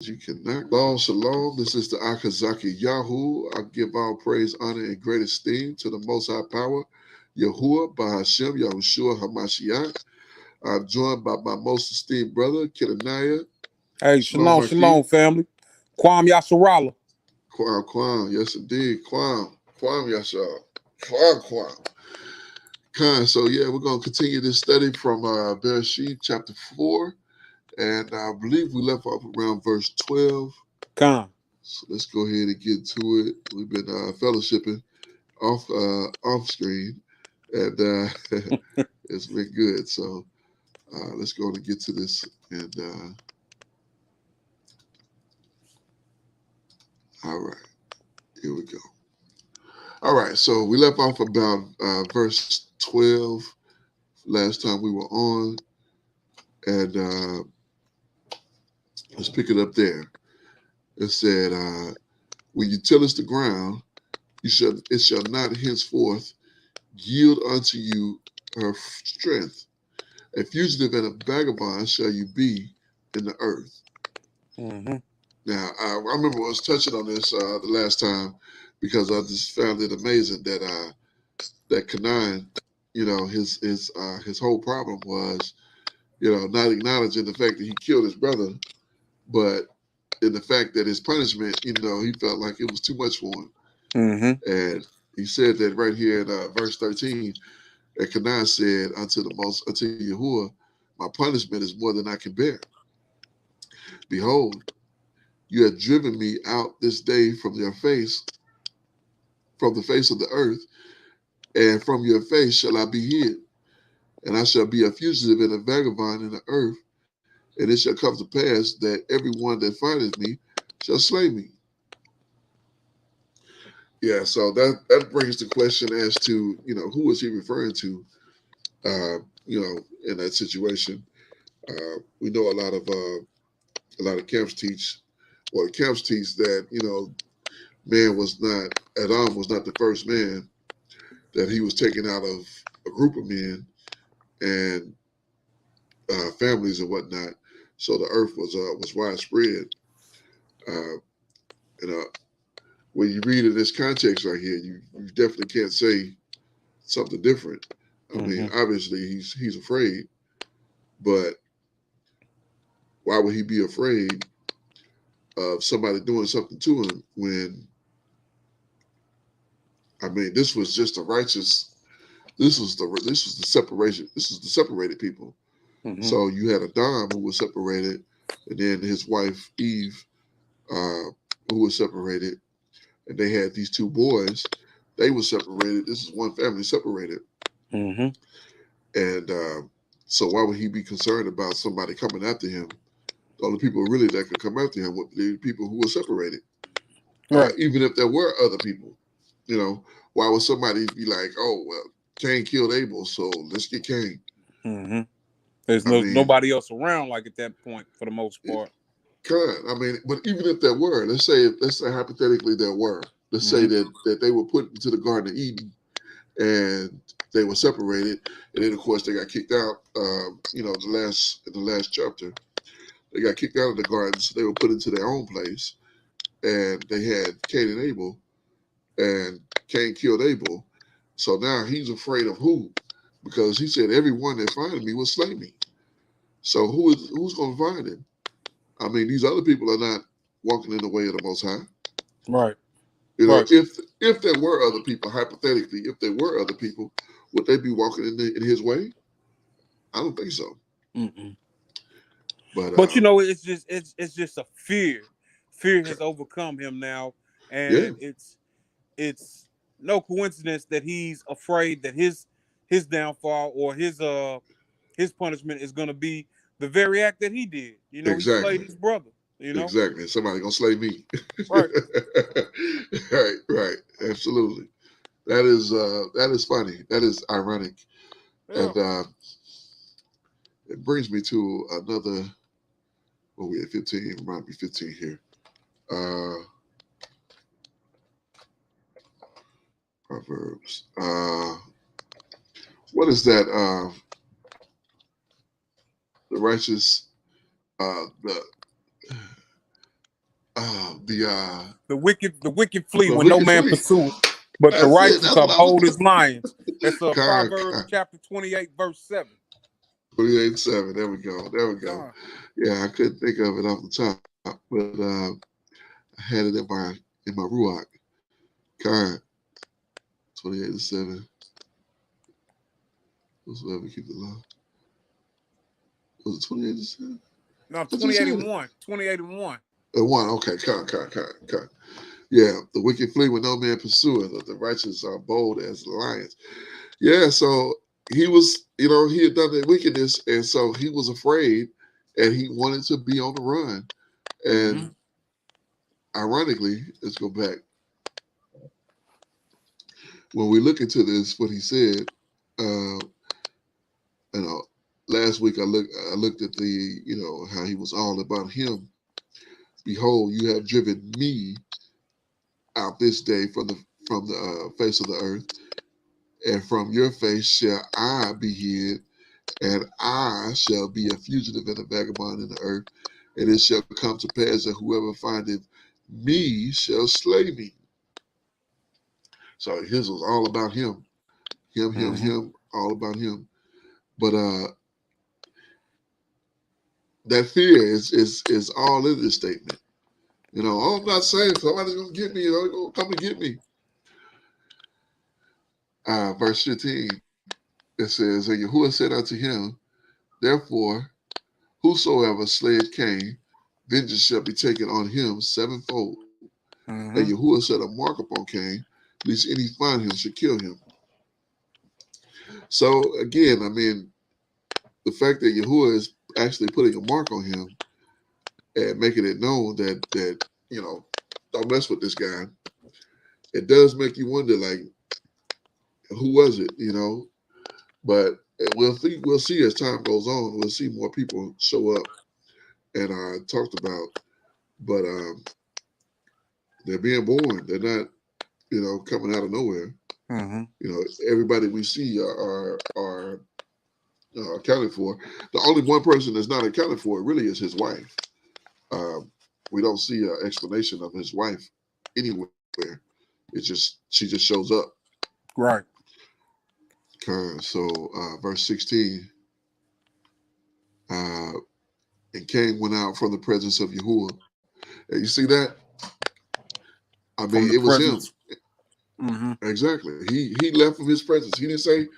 You cannot. Shalom, shalom. This is the Akazaki Yahoo. I give all praise, honor, and great esteem to the Most High Power, Yahuwah, Bahashem, Yahushua, Hamashiach. I'm joined by my most esteemed brother, Kenaniah. Hey, Shalom, shalom, Maki. shalom, family. Kwam Yasharala. Kwam. Yes, indeed. Kwam, Yashar. Kwam. Khan. So, yeah, we're going to continue this study from Bereshit, chapter 4. And I believe we left off around verse 12. Khan. So let's go ahead and get to it. We've been fellowshipping off screen, and it's been good. So let's go and get to this. And all right, here we go. All right, so we left off about verse 12 last time we were on, and let's pick it up there. It said, "When you tillest the ground, it shall not henceforth yield unto you her strength. A fugitive and a vagabond shall you be in the earth." Mm-hmm. Now, I remember I was touching on this the last time because I just found it amazing that Canaan, his whole problem was, not acknowledging the fact that he killed his brother, but in the fact that his punishment, he felt like it was too much for him. Mm-hmm. And he said that right here in verse 13, and Canaan said unto Yahuwah, my punishment is more than I can bear. Behold, you have driven me out this day from the face of the earth, and from your face shall I be hid. And I shall be a fugitive and a vagabond in the earth, and it shall come to pass that everyone that findeth me shall slay me. Yeah, so that brings the question as to, who is he referring to, in that situation. We know a lot of camps teach, or the camps teach that, man was not, Adam was not the first man, that he was taken out of a group of men and families and whatnot. So the earth was widespread. Uh, and when you read in this context right here, you definitely can't say something different. I mean, Mm-hmm. obviously he's afraid, but why would he be afraid of somebody doing something to him when, I mean, this was just a righteous. This was the separation. This is the separated people. Mm-hmm. So you had Adam who was separated, and then his wife Eve, uh, who was separated, and they had these two boys. They were separated. This is one family separated, Mm-hmm. and so why would he be concerned about somebody coming after him? The only people really that could come after him would be the people who were separated. Right. Even if there were other people, why would somebody be like, "Oh well, Cain killed Abel, so let's get Cain"? Mm-hmm. There's I mean, nobody else around like at that point for the most part. I mean, but even if there were, let's say hypothetically there were. Let's say Mm-hmm. that they were put into the Garden of Eden and they were separated, and then of course they got kicked out. In the last chapter, they got kicked out of the garden, so they were put into their own place, and they had Cain and Abel, and Cain killed Abel. So now he's afraid of who? Because he said everyone that findeth me will slay me. So who's going to find him? I mean, these other people are not walking in the way of the Most High. Right. If Right. there were other people, hypothetically, if there were other people, would they be walking in His way? I don't think so. Mm-mm. But But it's just a fear. Fear has overcome him now, yeah, and it's no coincidence that he's afraid that his downfall or his punishment is going to be the very act that he did. He slayed exactly, his brother. You know, exactly. Somebody gonna slay me. right? Right, absolutely. That is funny. That is ironic, Yeah. and it brings me to another. Well, we at 15. Remind me 15 here. Uh, Proverbs. What is that? The righteous. The The wicked flee when no wicked man flee. pursueth, but the That's it. righteous That's are what I bold was. as lions. That's Con, Proverbs con. chapter 28, verse 7. 28:7. There we go. There we go. God. Yeah, I couldn't think of it off the top, but I had it in my ruach. Con 28:7. Whosoever keep the law. Was it 28:7? No, I just 28 said and it. 1. 28 and 1. One. Okay. Con. Yeah, the wicked flee when no man pursueth, but the righteous are bold as lions. Yeah, so he was, he had done the wickedness, and so he was afraid, and he wanted to be on the run. And ironically, let's go back. When we look into this, what he said, uh, you know, last week I looked at how he was all about him. Behold, you have driven me out this day from the face of the earth, and from your face shall I be hid, and I shall be a fugitive and a vagabond in the earth. And it shall come to pass that whoever findeth me shall slay me. So his was all about him. Him, all about him. But that fear is all in this statement. Oh, I'm not safe. Somebody's gonna get me, they're gonna come and get me. Verse 15, it says, and Yahuwah said unto him, therefore, whosoever slayeth Cain, vengeance shall be taken on him sevenfold. And Yahuwah set a mark upon Cain, lest any find him should kill him. So again, I mean, the fact that Yahuwah is actually putting a mark on him and making it known that don't mess with this guy. It does make you wonder, like, who was it? But we'll see as time goes on. We'll see more people show up and are talked about, but they're being born. They're not, coming out of nowhere. Everybody we see are accounted for. The only one person that's not accounted for really is his wife. We don't see an explanation of his wife anywhere. She just shows up. Right. So verse 16, and Cain went out from the presence of Yahuwah. And you see that? I From mean, the it was him. presence. Mm-hmm. Exactly. He left from his presence. He didn't say,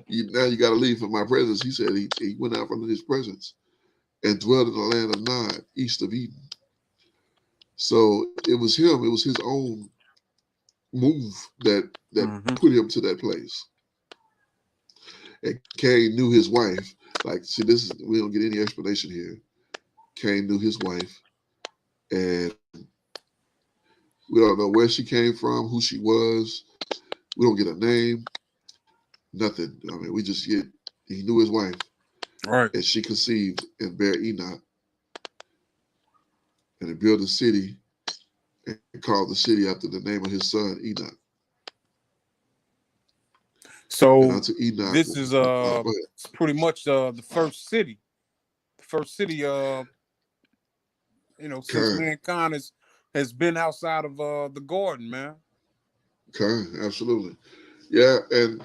now you got to leave from my presence. He said he went out from his presence and dwelled in the land of Nod, east of Eden. So it was him. It was his own move that put him to that place. And Cain knew his wife. Like, see, we don't get any explanation here. Cain knew his wife, and we don't know where she came from, who she was. We don't get a name, nothing. I mean, we just get he knew his wife, right? And she conceived and bare Enoch, and he built a city and called the city after the name of his son Enoch. So Enoch, this is pretty much the first city. The first city since mankind has been outside of the garden, man. Okay, absolutely. Yeah, and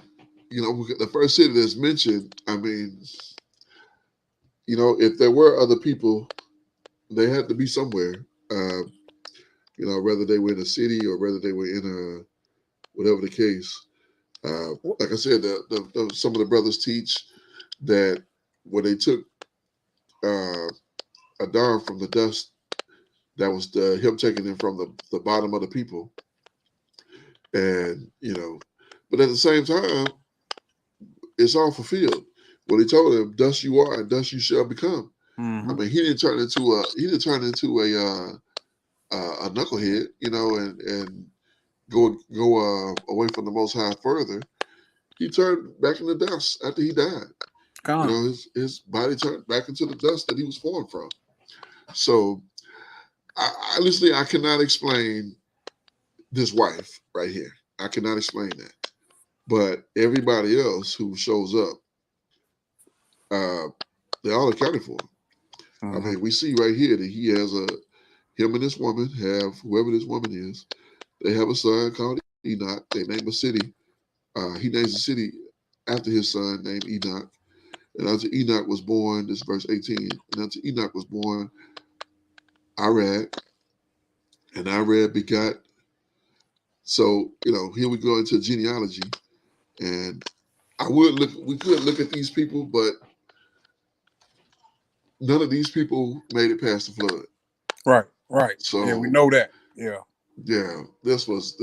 the first city that's mentioned, I mean, if there were other people, they had to be somewhere. Whether they were in a city or whether they were in a whatever the case. Like I said, some of the brothers teach that when they took Adam from the dust, that was him taking him from the bottom of the people. And, but at the same time, it's all fulfilled. When he told him, dust you are and dust you shall become. I mean, he didn't turn into a knucklehead, and go away from the Most High further. He turned back into dust after he died. His body turned back into the dust that he was formed from. So, honestly, I cannot explain this wife right here. I cannot explain that. But everybody else who shows up, they're all accounted for. I mean, we see right here that he him and this woman have, whoever this woman is, they have a son called Enoch. They name a city. He names a city after his son named Enoch. And unto Enoch was born, this is verse 18, and unto Enoch was born Arad, and Arad begot. So, here we go into genealogy. And we could look at these people, but none of these people made it past the flood. Right. So yeah, we know that. Yeah. This was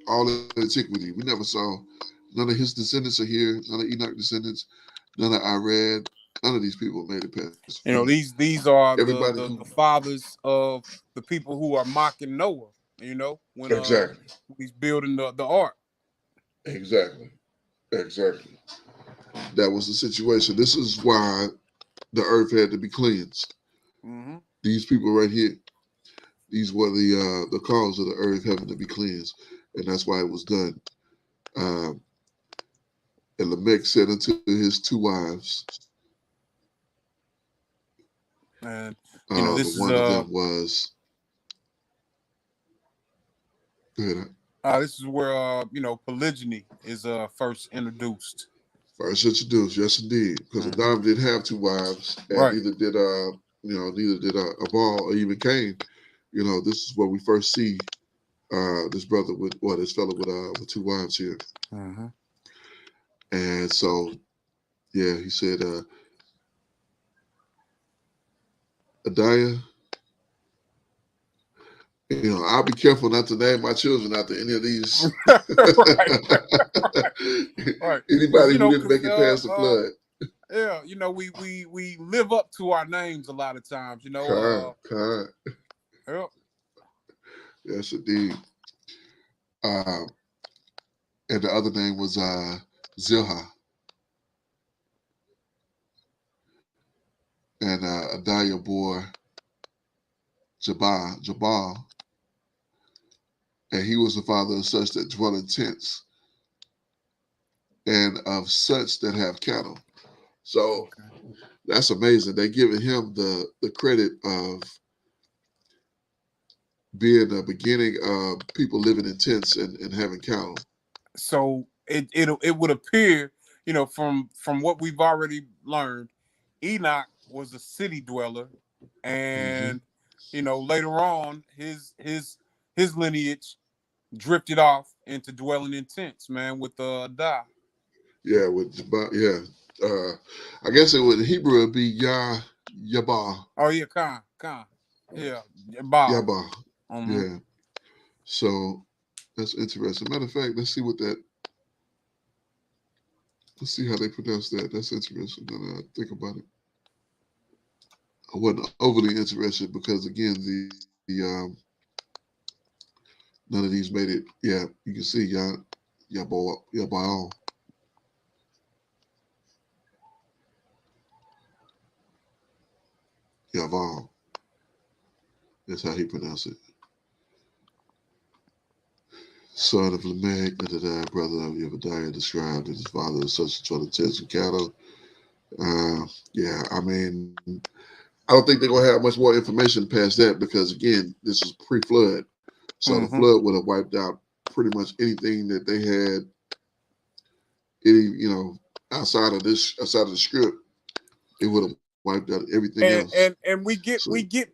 all in antiquity. We never saw none of his descendants are here, none of Enoch descendants, none of Irad, none of these people made it past the flood. These are Everybody the fathers of the people who are mocking Noah, when exactly. he's building the ark. Exactly. That was the situation. This is why the earth had to be cleansed. Mm-hmm. These people right here, these were the cause of the earth having to be cleansed, and that's why it was done. And Lamech said unto his two wives, And the this is one of them was. Go ahead. this is where polygyny is first introduced. First introduced, yes indeed, because Mm-hmm. Adam did have two wives, and Right. neither did Abal or even Cain. This is where we first see this brother this fellow with two wives here. Mm-hmm. And so, he said, Adiah, I'll be careful not to name my children after any of these. Right. Anybody who didn't make it past the flood. Yeah, we live up to our names a lot of times, Kind. Yeah. Yes, indeed. And the other name was Zilha. And Adiah bore Jabal, and he was the father of such that dwell in tents, and of such that have cattle. So that's amazing. They're giving him the credit of being the beginning of people living in tents and having cattle. So it would appear, from what we've already learned, Enoch was a city dweller, and later on his lineage drifted off into dwelling in tents, man, with Ada. Yeah, I guess it would in Hebrew it'd be Yabah. Oh yeah, Khan. Yeah, Baal. Yabah. Mm-hmm. Yeah. So that's interesting. Matter of fact, let's see how they pronounce that. That's interesting. Now that I think about it. I wasn't overly interested because again the none of these made it. Yeah, you can see Yabal. Yaval. That's how he pronounced it. Son of Lamech, brother of Yebediah, described as his father was such and such tents and cattle. I mean, I don't think they're gonna have much more information past that because again, this is pre-flood, so the flood would have wiped out pretty much anything that they had. Outside of the script, it would have wiped out everything else. And we get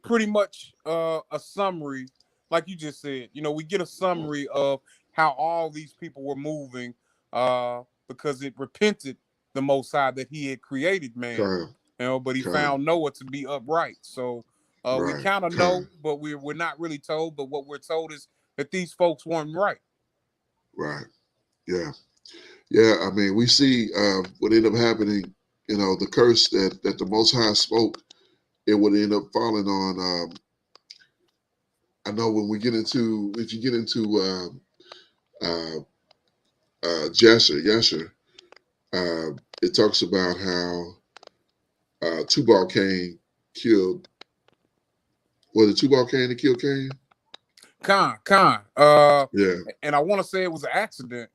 pretty much a summary, like you just said. We get a summary of how all these people were moving, because it repented the Most High that He had created man. But He found Noah to be upright. So we kind of know, but we're not really told. But what we're told is that these folks weren't right. Right. Yeah. I mean, we see what ended up happening. The curse that the Most High spoke, it would end up falling on. I know if you get into Yasher, it talks about how Tubal Cain killed. Was it Tubal Cain that killed Cain? Khan. Yeah. And I want to say it was an accident.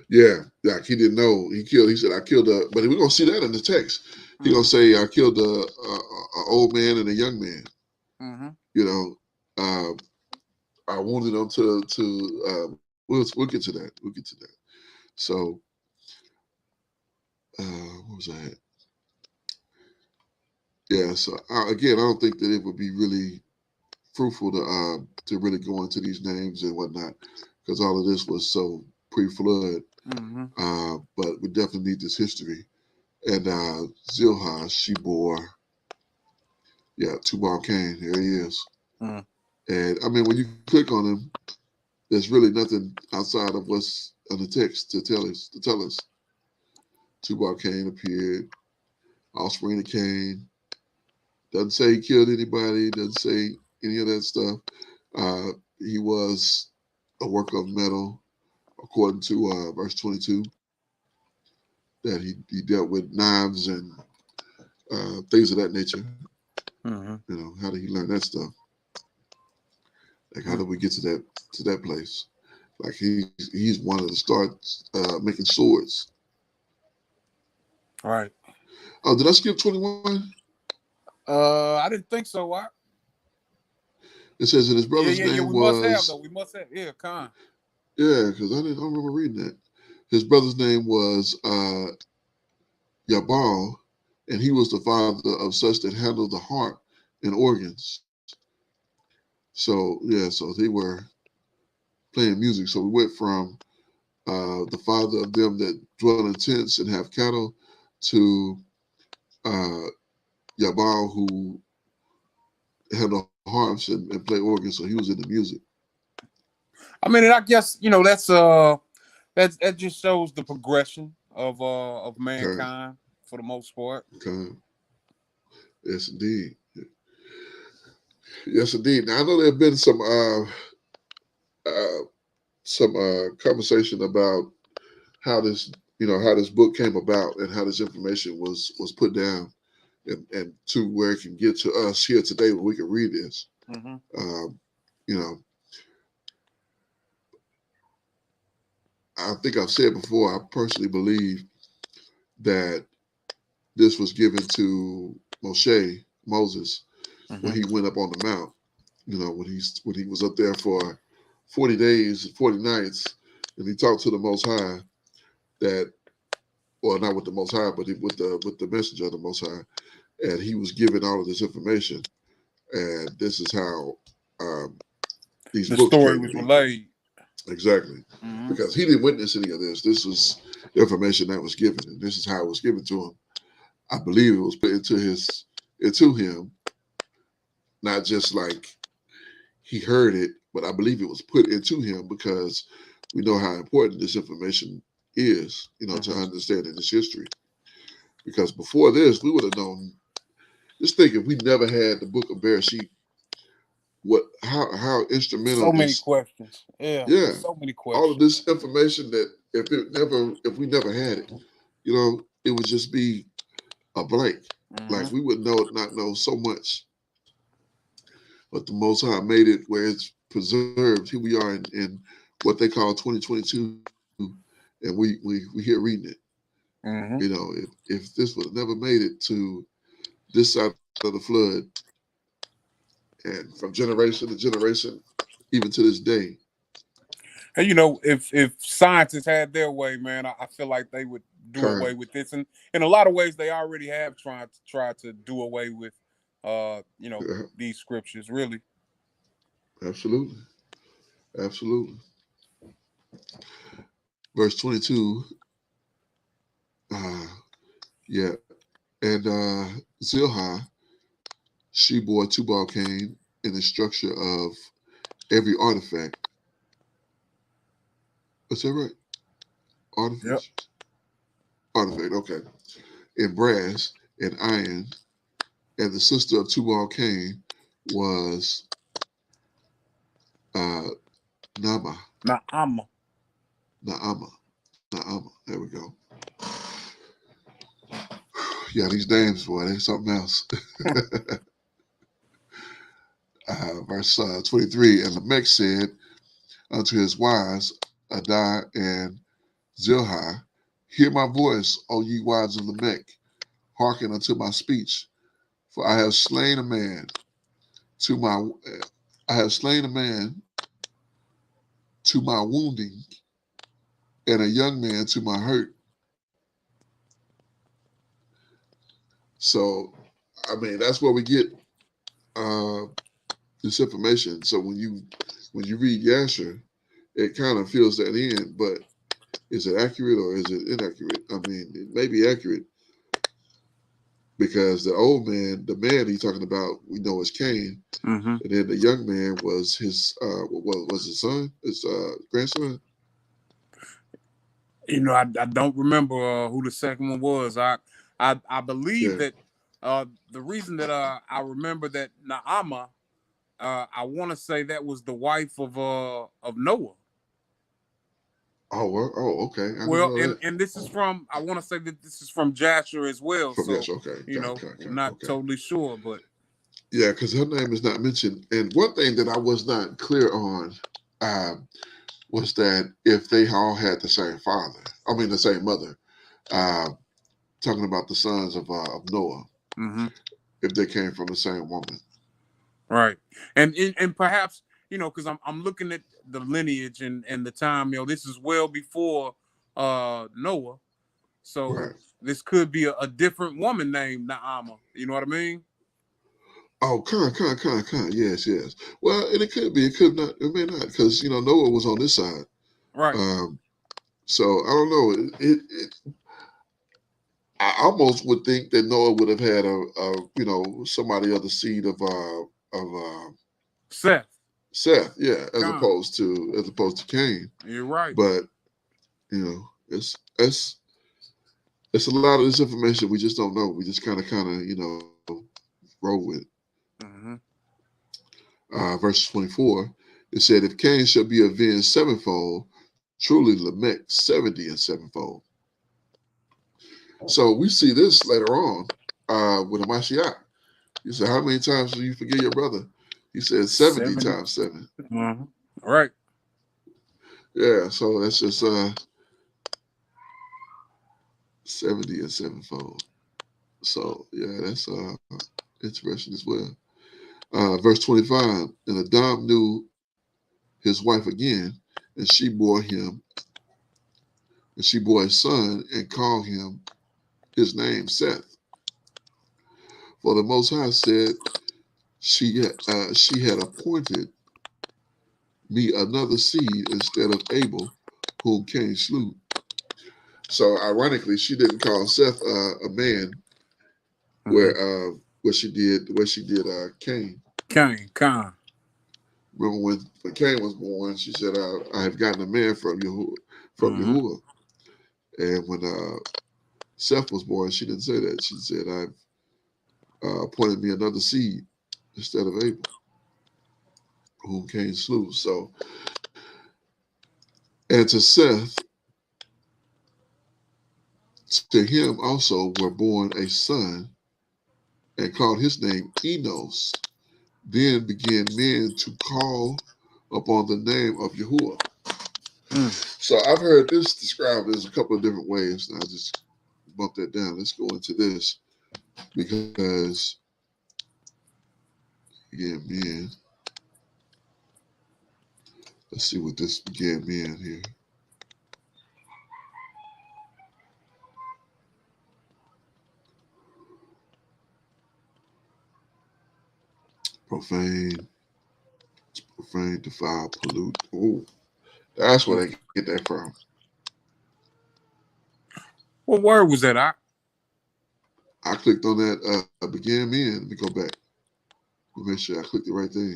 Yeah, like he didn't know he killed. He said, "I killed a." But we're gonna see that in the text. He's gonna say, "I killed a old man and a young man." Mm-hmm. You know, I wanted them to we'll get to that. We'll get to that. So what was that? Yeah. So again, I don't think that it would be really fruitful to really go into these names and whatnot because all of this was so pre-flood. Mm-hmm. But we definitely need this history. And Zilha, she bore, Tubal Cain. Here he is. Mm. And I mean, when you click on him, there's really nothing outside of what's on the text to tell us. Tubal Cain appeared, offspring of Cain. Doesn't say he killed anybody. Doesn't say any of that stuff. He was a worker of metal, according to verse 22, that he dealt with knives and things of that nature. Mm-hmm. You know, how did he learn that stuff? Like, how Mm. did we get to that place? Like, he's one of the start making swords. All right. Oh, did I skip 21? I didn't think so. Why? It says that his Yeah, brother's yeah, yeah. name We must have though. was We must have. Yeah, Khan. because I don't remember reading that. His brother's name was Yabal, and he was the father of such that handled the heart and organs. So yeah, so they were playing music. So we went from the father of them that dwell in tents and have cattle to uh, Yabal who handle harps and play organs. So he was into music. I mean, and I guess that just shows the progression of Okay, mankind for the most part. okay, yes indeed, yes indeed. Now I know there have been uh, some conversation about how this how this book came about and how this information was put down and to where it can get to us here today where we can read this. Mm-hmm. Um, you know, I think I've said before, I personally believe that this was given to Moses, when Mm-hmm. he went up on the mount. You know, when he was up there for 40 days, 40 nights, and he talked to the Most High. That, well, not with the Most High, but with the messenger of the Most High, and he was given all of this information. And this is how um, these The books story came to was be. relayed. Exactly, Mm-hmm. because he didn't witness any of this. This was information that was given, and this is how it was given to him. I believe it was put into him, not just like he heard it, but I believe it was put into him because we know how important this information is, to Mm-hmm. understanding this history. Because before this, we would have known. Just think if we never had the Book of Bereshit, how instrumental So many this, questions. Yeah, yeah, so many all of questions. this information that if we never had it, it would just be a blank. Mm-hmm. Like we would not know so much. But the Most High made it where it's preserved. Here we are in what they call 2022, and we here reading it. Mm-hmm. If this would have never made it to this side of the flood, and from generation to generation, even to this day. And if scientists had their way, man, I feel like they would do away Kind. with this. And in a lot of ways, they already have tried to do away with, Yeah, these scriptures. Really. absolutely. Absolutely. Verse 22, uh, yeah. And Zilha, she bore Tubal Cain in the structure of every artifact. Is that right? Yep. Artifice? Artifact, okay. In brass and iron. And the sister of Tubal Cain was uh, Nama. Now I'm. Naama. Naama. There we go. Yeah, these names, boy, they something else. Verse 23, and Lamech said unto his wives, Adah and Zilhah, hear my voice, O ye wives of Lamech, hearken unto my speech, for I have slain a man to my, I have slain a man to my wounding, and a young man to my hurt. So, I mean, that's where we get uh, this information. So when you read Yasher, it kind of fills that in, but is it accurate or is it inaccurate? I mean, it may be accurate because the old man, the man he's talking about, we know is Cain, Mm-hmm. and then the young man was his, what was his son, his grandson? You know, I don't remember who the second one was. I believe Yeah. that the reason that I remember that Naama, I want to say that was the wife of Noah. Oh, well, oh, okay. I didn't Well, know and that. and this is from, I want to say that this is from Jasher as well. From So Yasher, okay, you know, not okay. totally sure, but Yeah, because her name is not mentioned. And one thing that I was not clear on was that if they all had the same father, I mean the same mother, uh, talking about the sons of Noah, mm-hmm. if they came from the same woman. Right, and perhaps, you know, because I'm looking at the lineage and the time. You know, this is well before Noah, so Right. this could be a different woman named Naama. You know what I mean? Oh, yes, yes. Well, and it could be, it could not, it may not, because Noah was on this side. Right. Um, so I don't know. I almost would think that Noah would have had somebody of the seed of Seth. Seth, yeah, Con. as opposed to Cain. You're right. But it's a lot of this information we just don't know. We just kind of roll with. Mm-hmm. Verse 24, it said, "If Cain shall be avenged sevenfold, truly Lamech 70 and sevenfold." So we see this later on with a Mashiach. He said, "How many times do you forgive your brother?" He said 70 70. times 7. Mm-hmm. Right. Yeah, so that's just 70 and sevenfold. So yeah, that's interesting as well. Verse 25, and Adam knew his wife again, and she bore a son, and called him his name Seth. For the Most High said, she had appointed me another seed instead of Abel, whom Cain slew. So ironically, she didn't call Seth a man Mm-hmm. where she did Cain. Cain. Con. Remember when Cain was born, she said, "I have gotten a man from Mm-hmm. Yahuwah." And when Seth was born, she didn't say that. She said, "I've appointed me another seed instead of Abel, whom Cain slew." So, and to Seth, to him also were born a son, and called his name Enos. Then began men to call upon the name of Yahuwah. Mm. So I've heard this described as a couple of different ways. And I just bump that down. Let's go into this because again, men. Let's see what this began men here. Profane, defile, pollute. Oh, that's where they get that from. What word was that? I clicked on that began men. Let me go back. Let me make sure I clicked the right thing.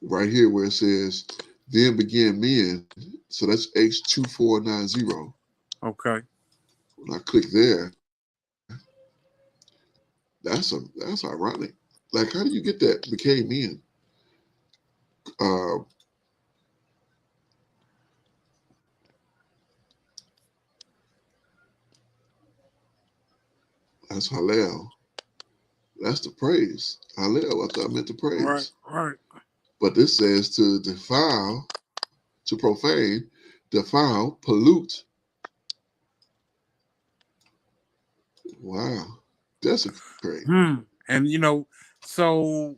Right here where it says, then began men. So that's H2490. Okay. When I click there, that's ironic. Like, how do you get that? Became men. Uh, that's Hallel. That's the praise. Hallel. I thought I meant the Right. praise. Right. But this says to defile, to profane, defile, pollute, Wow. Desecrate. And so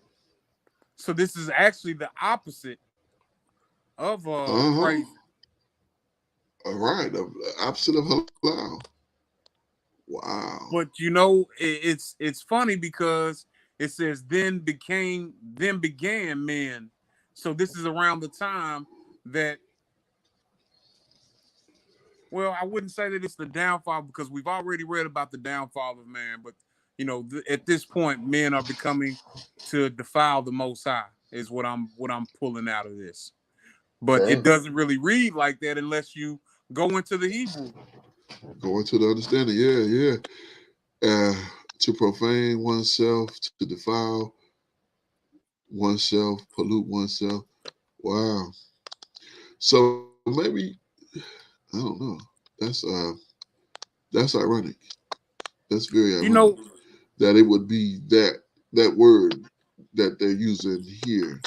this is actually the opposite of Uh-huh. praising. All right. The opposite of halal. Wow. But it's funny because it says then began men. So this is around the time that, well, I wouldn't say that it's the downfall because we've already read about the downfall of man, but at this point, men are becoming to defile the Most High is what I'm pulling out of this. But it Okay. doesn't really read like that unless you go into the Hebrew. Going to the understanding. Yeah, yeah. Uh, to profane oneself, to defile oneself, pollute oneself. Wow. So maybe I don't know. That's uh that's ironic. That's very You ironic know, that it would be that word that they're using here.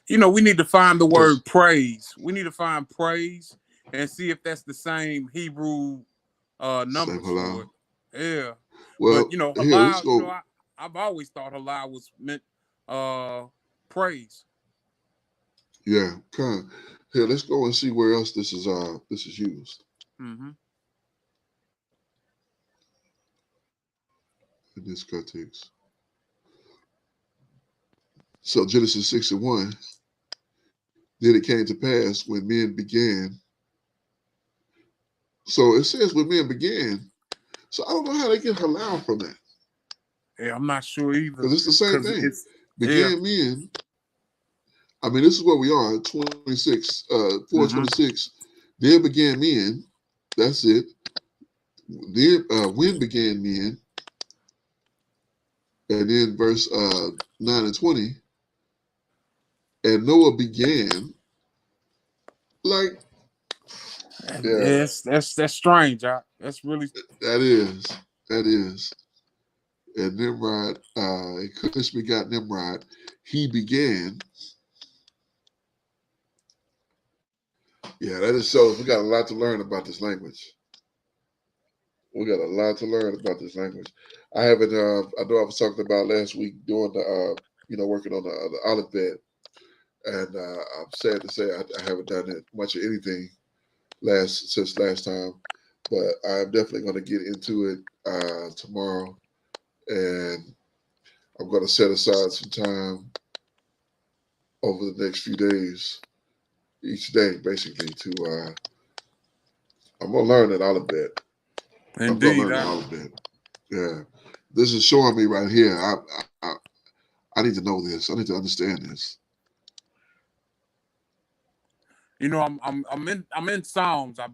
we need to find the Because word praise. We need to find praise and see if that's the same Hebrew same numbers for halal. it. Yeah. But Well, here let's halal, go. I've always thought halal was meant uh praise. Yeah, kind of. Here let's go and see where else this is used Mm-hmm. in this context. So Genesis 6:1. Then it came to pass when men began. So it says when men began. So I don't know how they get halal from that. Yeah, I'm not sure either. Because it's the same Cause thing. it's yeah. Began men. I mean, this is where we are, 26, Mm-hmm. 426. Then began men. That's it. Then when began men, and then verse 9 and 20, and Noah began, like, yeah, Yes, that's strange. That's really that is, that is. And Nimrod, and Cush begot Nimrod. He began. Yeah, that just shows we got a lot to learn about this language. We got a lot to learn about this language. I haven't. I know I was talking about last week doing the, working on the alphabet, and I'm sad to say I haven't done it much of anything since last time. But I'm definitely going to get into it tomorrow, and I'm going to set aside some time over the next few days, each day, basically. I'm going to learn that alphabet. I'm going to indeed. learn the alphabet. Yeah, this is showing me right here. I need to know this. I need to understand this. I'm in Psalms. I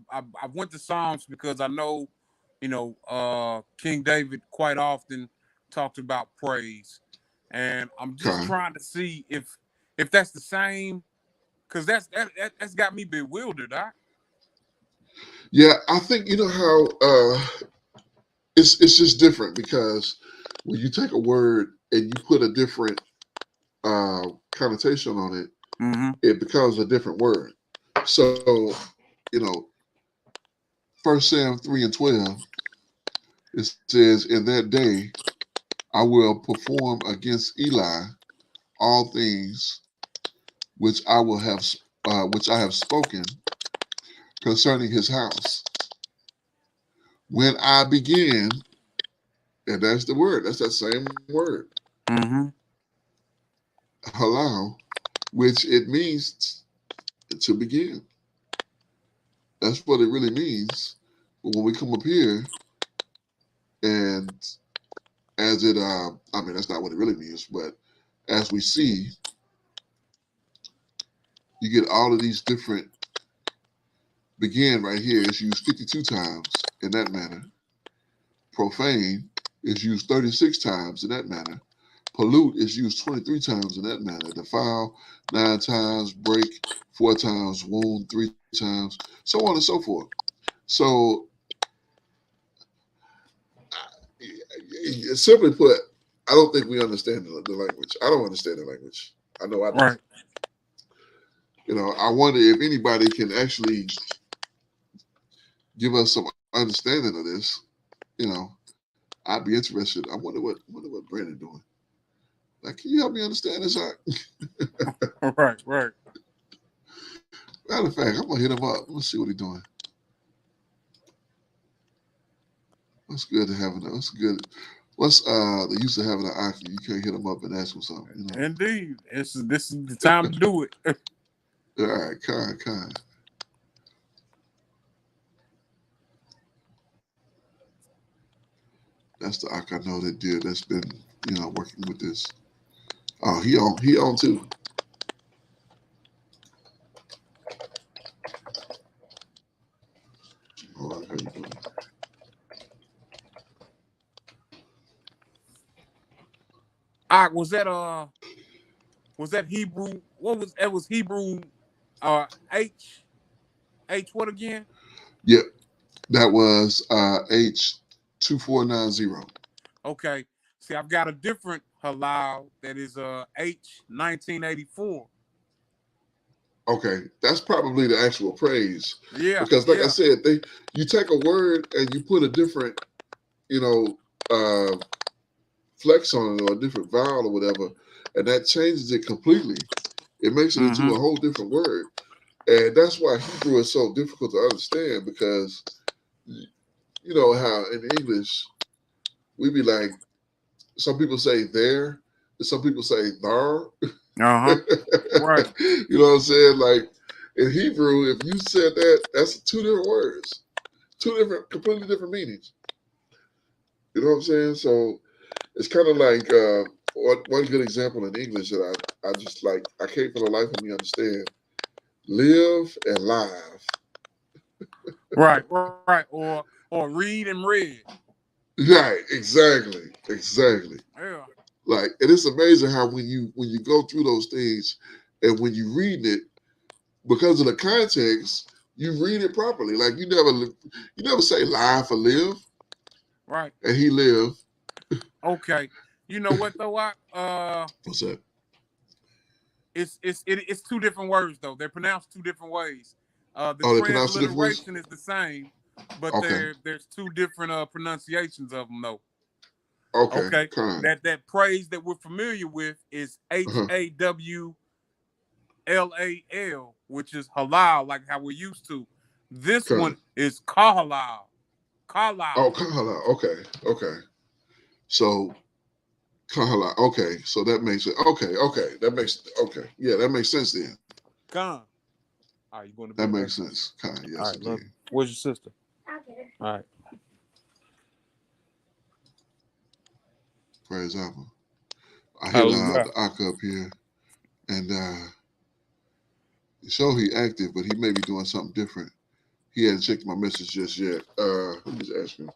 went to Psalms because I know, King David quite often talked about praise, and I'm just Okay. trying to see if that's the same, because that's got me bewildered. Yeah, I think you know how it's just different because when you take a word and you put a different connotation on it, Mm-hmm. it becomes a different word. So, you know, First Sam 3:12, it says, "In that day I will perform against Eli all things which I have spoken concerning his house. When I begin," and that's the word. That's that same word, Mm-hmm. halal, which it means to begin. That's what it really means. But when we come up here and as it, I mean, that's not what it really means, but as we see, you get all of these different begin right here. It's used 52 times in that manner. Profane is used 36 times in that manner. Pollute is used 23 times in that manner. Defile 9 times. Break 4 times. Wound 3 times. So on and so forth. So simply put, I don't think we understand the language. I don't understand the language. I know I don't. Right. I wonder if anybody can actually give us some understanding of this. You know, I'd be interested. I wonder what Brandon doing. Like, can you help me understand this? Right, right. Matter of fact, I'm gonna hit him up. Let's see what he's doing. What's good to having a what's good what's the use of having an Aki? You can't hit him up and ask him something, you know. Indeed. This is the time to do it. All right, kind. That's the Ak I know that did that's been, working with this. Oh, he on too. All right, how you doing? Was that Hebrew? What was that? Was Hebrew? H what again? Yep, that was H2490. Okay. See, I've got a different halal that is H 1984. Okay, that's probably the actual praise, Yeah, because like I yeah. said, you take a word and you put a different, you know, uh, flex on it or a different vowel or whatever, and that changes it completely. It makes it into Mm-hmm. a whole different word, and that's why Hebrew is so difficult to understand, because you know how in English we be like, some people say there, and some people say thar. Uh-huh. Right. You know what I'm saying? Like in Hebrew, if you said that, that's two different words, completely different meanings. You know what I'm saying? So it's kind of like one good example in English that I just like, I can't for the life of me understand. Live and live. Right, right. Or read and read. Right, exactly. Yeah. Like, and it's amazing how when you go through those things and when you read it, because of the context, you read it properly. Like you never say live or live, Right. and he lived. Okay. You know what though? What's that? It's two different words though. They're pronounced two different ways. The Oh, they pronounce it different ways. transliteration is the same, but Okay, there's two different pronunciations of them though. okay, Okay. kind. That praise that we're familiar with is Uh-huh. HAWLAL, which is halal, like how we're used to. This one Kind. is kahalal. Kalal. Oh, kahala. Okay. So kahala. Okay, so that makes it. Okay. That makes okay. Yeah, that makes sense then. Khan. All right, you going to That bed, baby? makes sense. Kind. All Yes, right, love indeed. you. Where's your sister? All right. Praise Allah. I hit Hallelujah. the Akka up here, and show he active, but he may be doing something different. He hadn't checked my message just yet. Let me just ask him.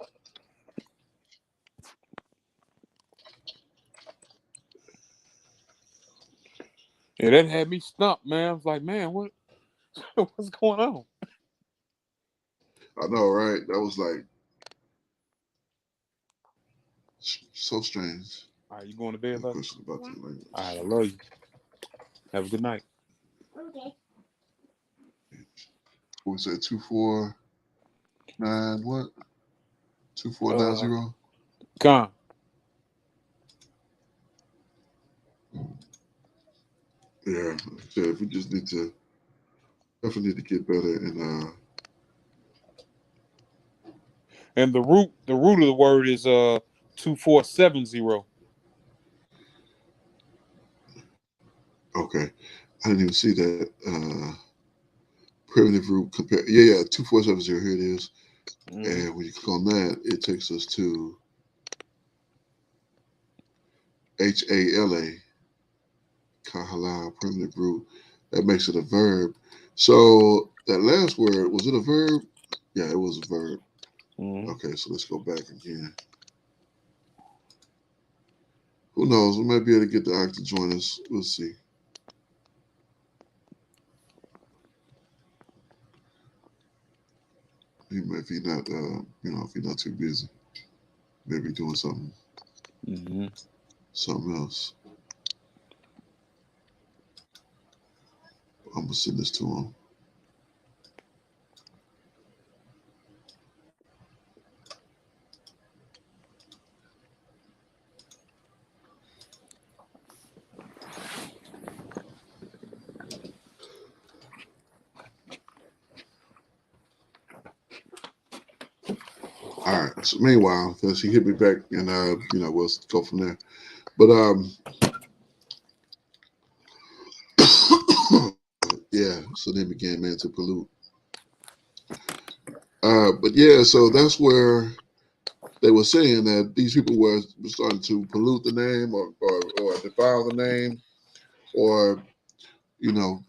Yeah, that had me stumped, man. I was like, man, what's going on? I know, right? That was like so strange. All right, you going to bed, No love? question about the All right, language. I love you. Have a good night. What was that? 249 what? Two four nine Uh, zero. Khan. Yeah, so if we just need to definitely need to get better and And the root of the word is 2470. okay. I didn't even see that. Primitive root compare. Yeah, 2470. Here it is. Mm-hmm. And when you click on that, it takes us to HALA, kahala, primitive root. That makes it a verb. So that last word, was it a verb? Yeah, it was a verb. Mm-hmm. Okay, so let's go back again. Who knows? We might be able to get the act to join us. We'll see. If he's not, if he's not too busy, maybe doing Mm-hmm. something else. I'm gonna send this to him. All right. So meanwhile, because he hit me back, and we'll go from there. But yeah. So they began, man, to pollute. But yeah, so that's where they were saying that these people were starting to pollute the name or defile the name or you know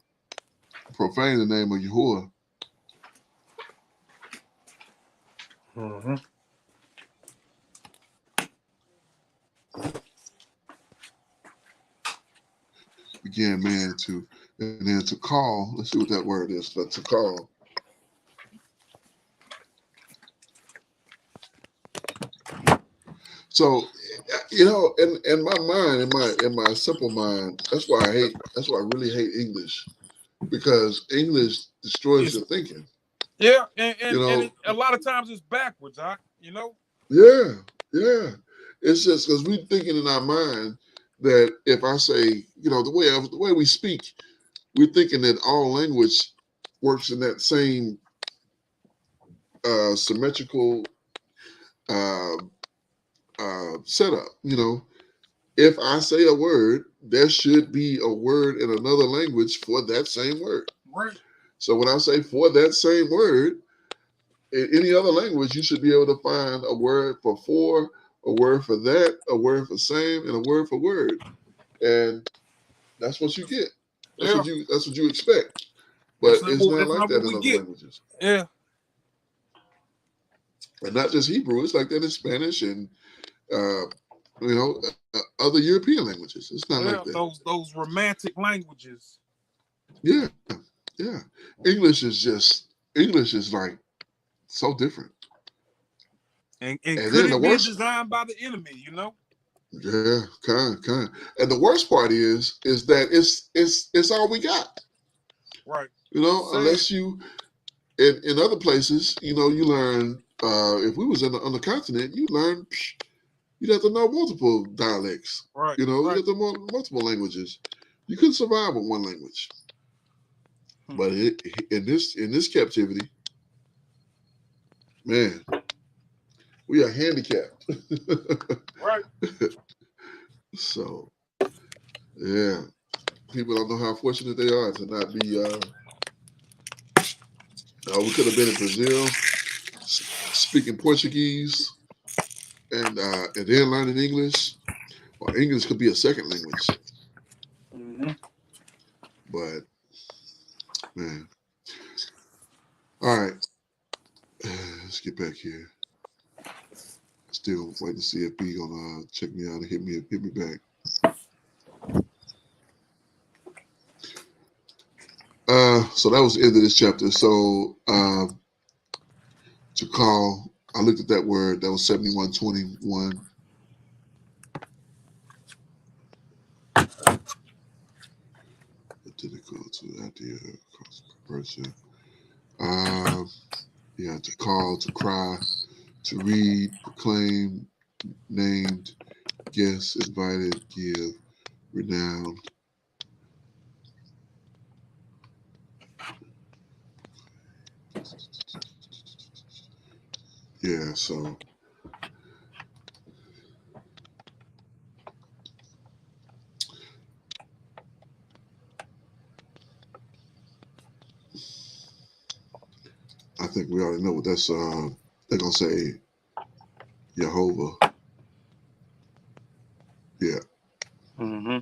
profane the name of Yahuwah. Mm-hmm. Began, man, and then to call. Let's see what that word is. But to call. So, in my mind, in my simple mind, That's why I really hate English because English destroys It's, your thinking. yeah, and You a lot of times it's backwards, huh? You know. Yeah, yeah. It's just because we're thinking in our mind that if I say, the way we speak, we're thinking that all language works in that same symmetrical uh, setup. If I say a word, there should be a word in another language for that same word. Right. So when I say for that same word, in any other language, you should be able to find a word for, a word for that, a word for same, and a word for word. And that's what you get. Yeah. That's what you expect. But it's not That's like not that what in we other get. languages. Yeah. And not just Hebrew, it's like that in Spanish and uh, other European languages. It's not like Yeah. that. Those romantic languages. Yeah, yeah. English is like so different. And And could then the it been worst, designed by the enemy, you know? yeah, kind. And the worst part is that it's all we got. Right. Sad. Unless you in other places, you learn. If we was on the continent, you'd have to know multiple dialects. Right. You'd Right. have to know multiple languages. You couldn't survive with one language. Hmm. But in this captivity, man, we are handicapped. Right. So yeah, people don't know how fortunate they are to not be. We could have been in Brazil, speaking Portuguese, and then learning English, or English could be a second language. Mm-hmm. But man, all right, let's get back here. Still waiting to see if B gonna check me out and hit me back. So that was the end of this chapter. So to call, I looked at that word. That was 7121. Identical to the idea of person. Um, yeah, to call, to cry, to read, proclaim, named, guess, invited, give, renowned. Yeah, so I think we already know what that's. They're gonna say Jehovah. Yeah, Mm-hmm.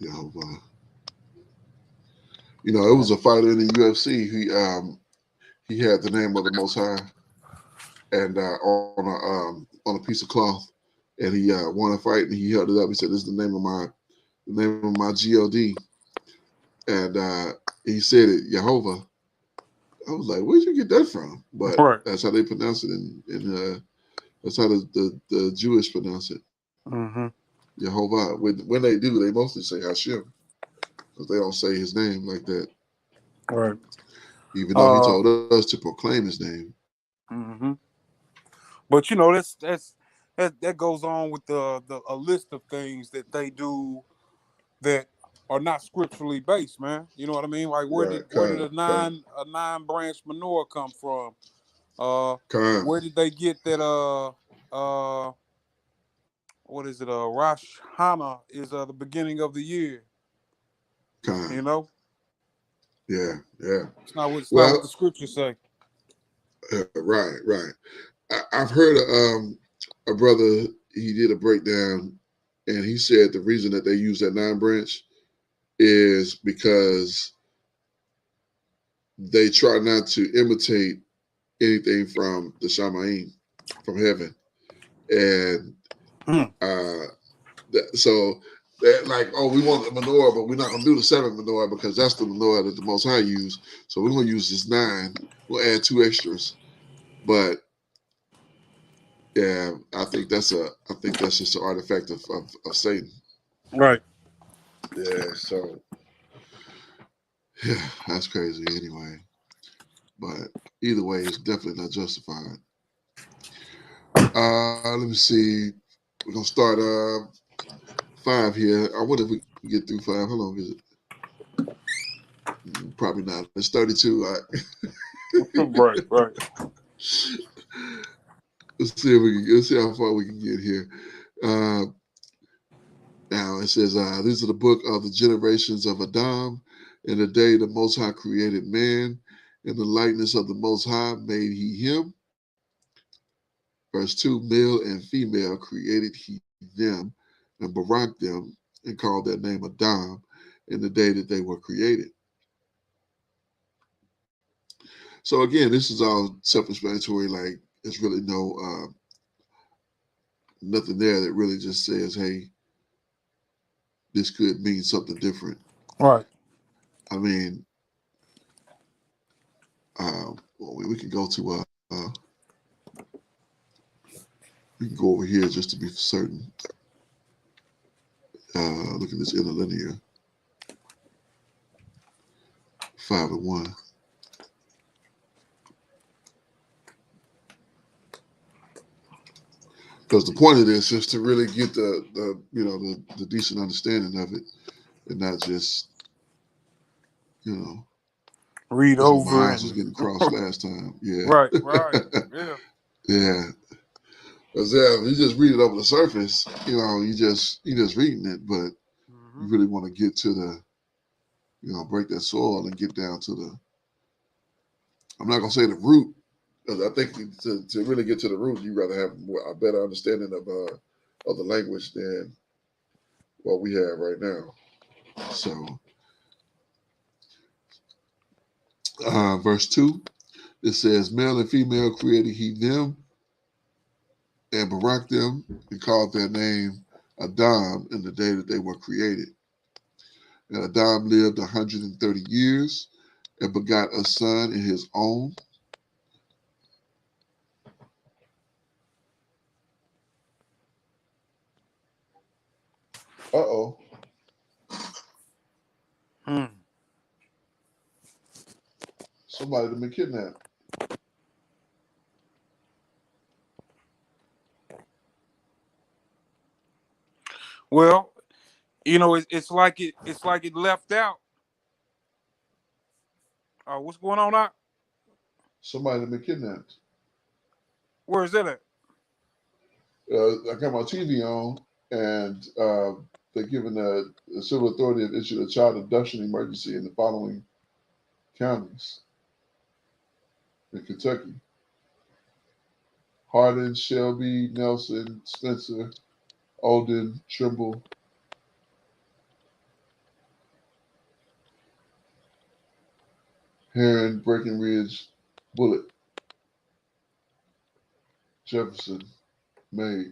Jehovah. It was a fighter in the UFC. He had the name of the Most High and on a piece of cloth, and he won a fight and he held it up. He said, "This is the name of my God," and he said it, Jehovah. I was like, "Where'd you get that from?" But Right. that's how they pronounce it, that's how the Jewish pronounce it, Mm-hmm. Jehovah. When they do, they mostly say Hashem because they don't say his name like that. Right. Even though he Uh. told us to proclaim his name. Mm-hmm. But that goes on with the a list of things that they do that are not scripturally based, man. You know what I mean? Like Right. where did Con. a 9 branch menorah come from? Uh, Con. where did they get that? What is it? Rosh Hashanah is the beginning of the year. Con. You know, Yeah. Yeah. it's not what the Well, scriptures say. right. Right. I've heard a brother. He did a breakdown, and he said the reason that they use that 9 branch is because they try not to imitate anything from the Shamaim, from heaven, and Hmm. uh, so that like, oh, we want the menorah, but we're not gonna do the 7th menorah because that's the menorah that the Most High used. So we're gonna use this 9. We'll add 2 extras, but yeah, I think that's just an artifact of Satan. Right. Yeah, so yeah, that's crazy anyway. But either way, it's definitely not justified. Let me see. We're gonna start 5 here. I wonder if we can get through 5. How long is it? Probably not. It's 32. All right. Right. Right. Let's see how far we can get here. Uh, Now it says, these are the book of the generations of Adam. In the day the Most High created man, in the likeness of the Most High made he him. Verse 2, male and female created he them, and barak them, and called their name Adam, in the day that they were created. So again, this is all self-explanatory. Like there's really no nothing there that really just says, "Hey, this could mean something different." Right. I mean, well, we can go to we can go over here just to be certain. Look at this interlinear 5 and 1. Because the point of this is to really get the decent understanding of it, and not just you know Read that's what my over eyes was and getting crossed last time. Yeah, right. Right. Yeah. yeah. Because if you just read it over the surface, you just reading it, but Hmm. you really want to get to the break that soil and get down to the. I'm not gonna say the root, because I think to really get to the root, you rather have a better understanding of the language than what we have right now. So, verse 2, it says, male and female created he them, and barak them, and called their name Adam in the day that they were created. And Adam lived 130 years and begot a son in his own. Uh-oh. Hmm. Somebody had been kidnapped. Well, it's like it left out. What's going on out? Somebody had been kidnapped. Where is that at? I got my TV on, and they're giving the civil authority have issued a child abduction emergency in the following counties in Kentucky: Hardin, Shelby, Nelson, Spencer, Alden, Trimble, Heron, Breckenridge, Bullitt, Jefferson, May.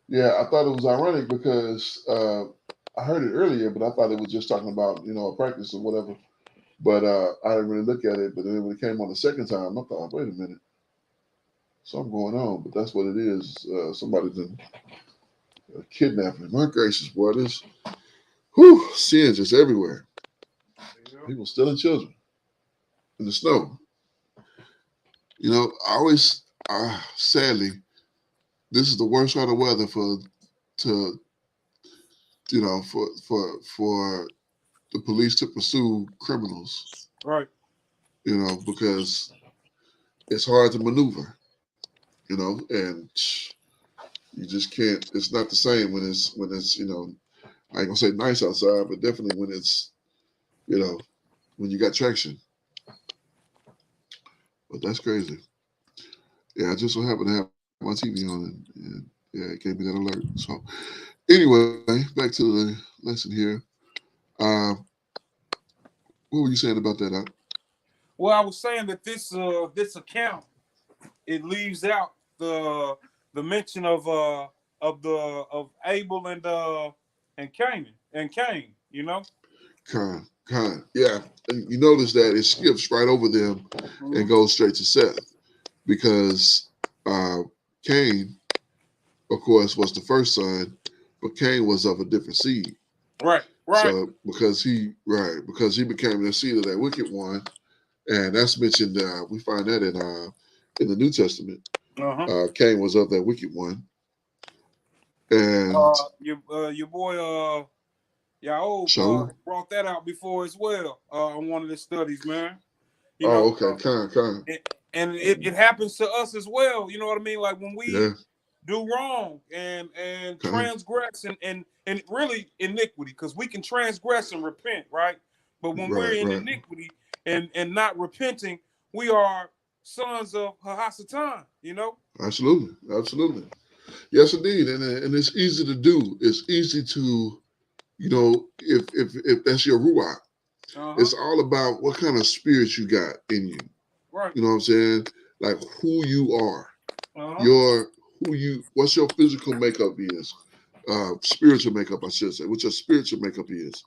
Yeah, I thought it was ironic because I heard it earlier, but I thought it was just talking about a practice or whatever. But I didn't really look at it. But then when it came on the second time, I thought, wait a minute, something going on. But that's what it is. Somebody done kidnapping. My gracious, boy, this sin just everywhere. Yeah. People stealing children. in the snow. You know, I always, sadly, this is the worst kind of weather to for the police to pursue criminals. Right. You know, because it's hard to maneuver. You know, and you just can't. It's not the same when it's I ain't gonna say nice outside, but definitely when it's you know when you got traction. But that's crazy. Yeah, I just so happen to have my TV on, and yeah, it gave me that alert. So anyway, back to the lesson here. Uh, what were you saying about that? Well, I was saying that this account, it leaves out the mention of Abel and Cain. You know. Yeah. And you notice that it skips right over them and goes straight to Seth because uh, Cain, of course, was the first son, but Cain was of a different seed. Right. So because he became the seed of that wicked one, and that's mentioned. We find that in the New Testament. Uh-huh. Cain was of that wicked one, and Your boy Yaob so brought that out before as well on one of the studies, man. You know, okay, kind. And it happens to us as well. You know what I mean? Like when we Yeah. do wrong and transgress and really iniquity, because we can transgress and repent, right? But when we're in iniquity and not repenting, we are sons of Hasatan, you know? Absolutely. Yes, indeed, and it's easy to do. It's easy to, if that's your ruach, it's all about what kind of spirit you got in you. Right. You know what I'm saying? Like who you are, what's your physical makeup is, spiritual makeup, I should say, what your spiritual makeup is,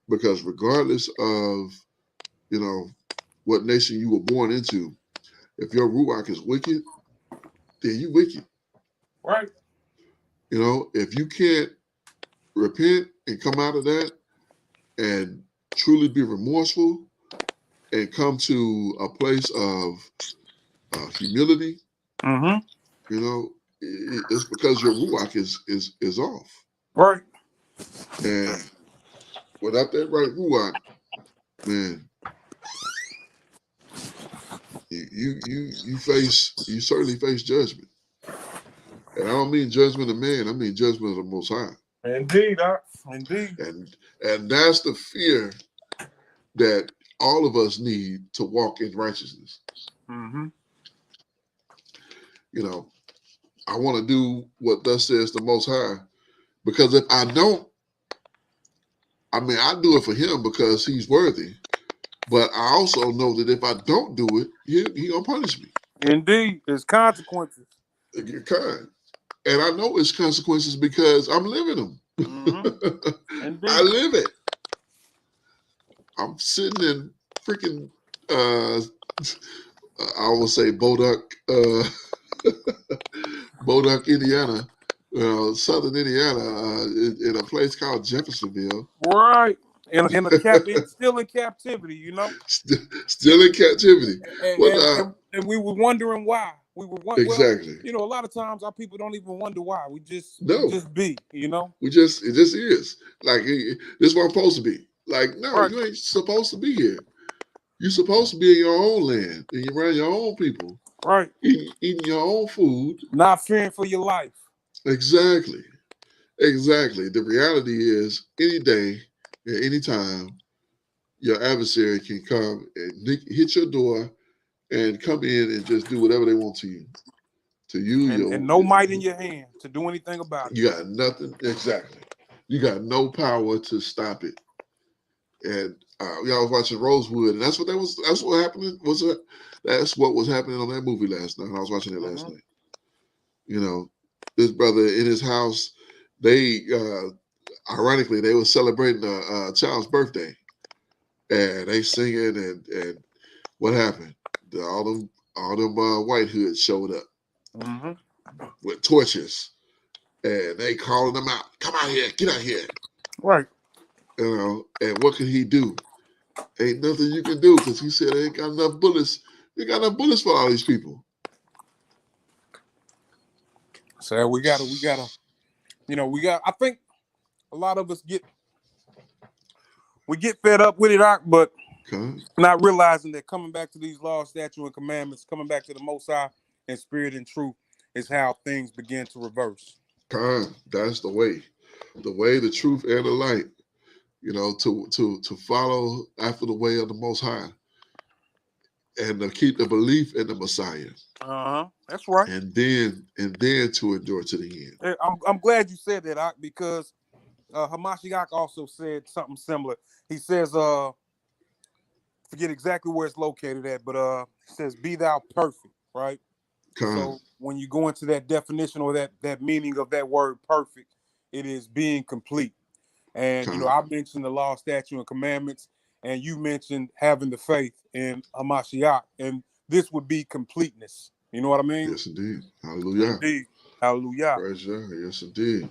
because regardless of what nation you were born into, if your ruach is wicked, then you wicked. Right. You know, if you can't repent and come out of that and truly be remorseful and come to a place of humility, you know, it's because your ruach is off. Right. And without that right ruach, man, you certainly face judgment. And I don't mean judgment of man, I mean judgment of the Most High. Indeed, indeed. And that's the fear that all of us need to walk in righteousness. You know, I want to do what thus says the Most High, because if I don't, I mean, I do it for him because he's worthy. But I also know that if I don't do it, he gonna punish me. Indeed, there's consequences. You're kind. And I know it's consequences because I'm living them. I live it. I'm sitting in freaking I will say Boduk, Boduk, Indiana, southern Indiana, in a place called Jeffersonville. Right. Still in captivity, you know. Still in captivity. And we were wondering why. Exactly. Well, you know, a lot of times our people don't even wonder why. We just be, you know. It just is. Like this is what I'm supposed to be. Like, no, you ain't supposed to be here. You're supposed to be in your own land and you're around your own people. Right. Eating your own food. Not fearing for your life. Exactly. The reality is any day, at any time, your adversary can come and hit your door and come in and just do whatever they want to you. To you, and no might in your hand to do anything about it. You got nothing. Exactly. You got no power to stop it. And y'all was watching Rosewood, and that's what happening. That's what was happening on that movie last night. I was watching it last night. You know, this brother in his house, they ironically they were celebrating a child's birthday, and they singing and what happened? All them white hoods showed up with torches, and they calling them out. Come out here, get out here. Right. You know, and what could he do? Ain't nothing you can do because he said ain't got enough bullets. You got enough bullets for all these people. So we gotta, I think a lot of us get fed up with it, but not realizing that coming back to these laws, statutes, and commandments, coming back to the Most High in spirit and truth is how things begin to reverse. That's the way, the truth, and the light. To follow after the way of the Most High, and to keep the belief in the Messiah. That's right. And then to endure to the end. I'm glad you said that, because Hamashiach also said something similar. He says, forget exactly where it's located at, but he says, "Be thou perfect," right? So when you go into that definition or that meaning of that word "perfect," it is being complete. And I mentioned the law, statute, and commandments, and you mentioned having the faith in Hamashiach, and this would be completeness. You know what I mean? Yes, indeed. Hallelujah. Indeed. Hallelujah. Praise God. Yes, indeed.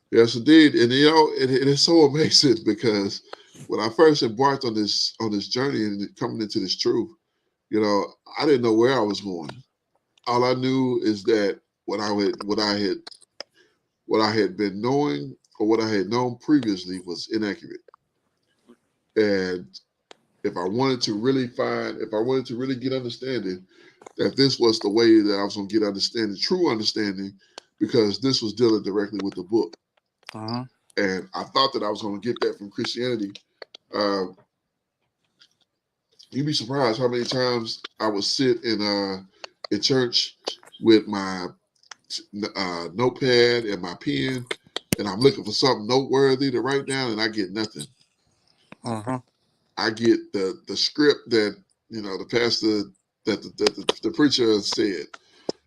Yes, indeed. And it is so amazing because when I first embarked on this journey and coming into this truth, I didn't know where I was going. All I knew is that what I had been knowing, or what I had known previously, was inaccurate. And if I wanted to really get understanding, that this was the way that I was going to get understanding, true understanding, because this was dealing directly with the book. And I thought that I was going to get that from Christianity. You'd be surprised how many times I would sit in church with my notepad and my pen, and I'm looking for something noteworthy to write down, and I get nothing. I get the script that the pastor, that the preacher said,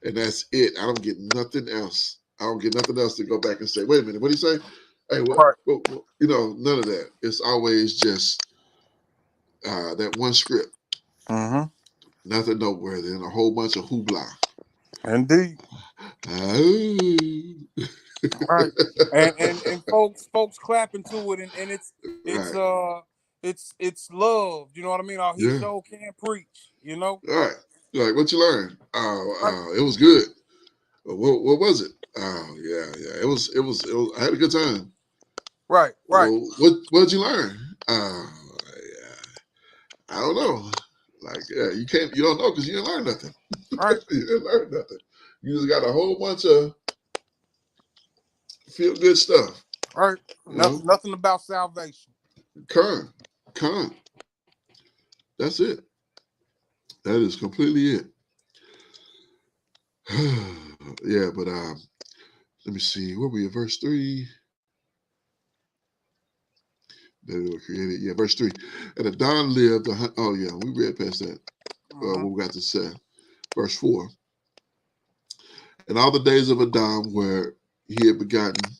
and that's it. I don't get nothing else. I don't get nothing else to go back and say, wait a minute, what did he say? Hey, what? None of that. It's always just that one script. Nothing noteworthy, and a whole bunch of hoopla. Indeed. Right. And folks clapping to it, and it's loved. You know what I mean? He sure can preach. All right. Like, what you learned? It was good. What was it? Oh yeah. It was. I had a good time. Right. Well, what did you learn? Yeah, I don't know. Like, you don't know because you didn't learn nothing. Right. You didn't learn nothing. You just got a whole bunch of feel good stuff. Right. Nothing about salvation. Con. That's it. That is completely it. Yeah, but let me see. Where we at? Verse 3. That we were created. Yeah, verse 3. And Adon lived. Oh yeah, we read past that. What we got to say. Verse 4. And all the days of Adam where he had begotten,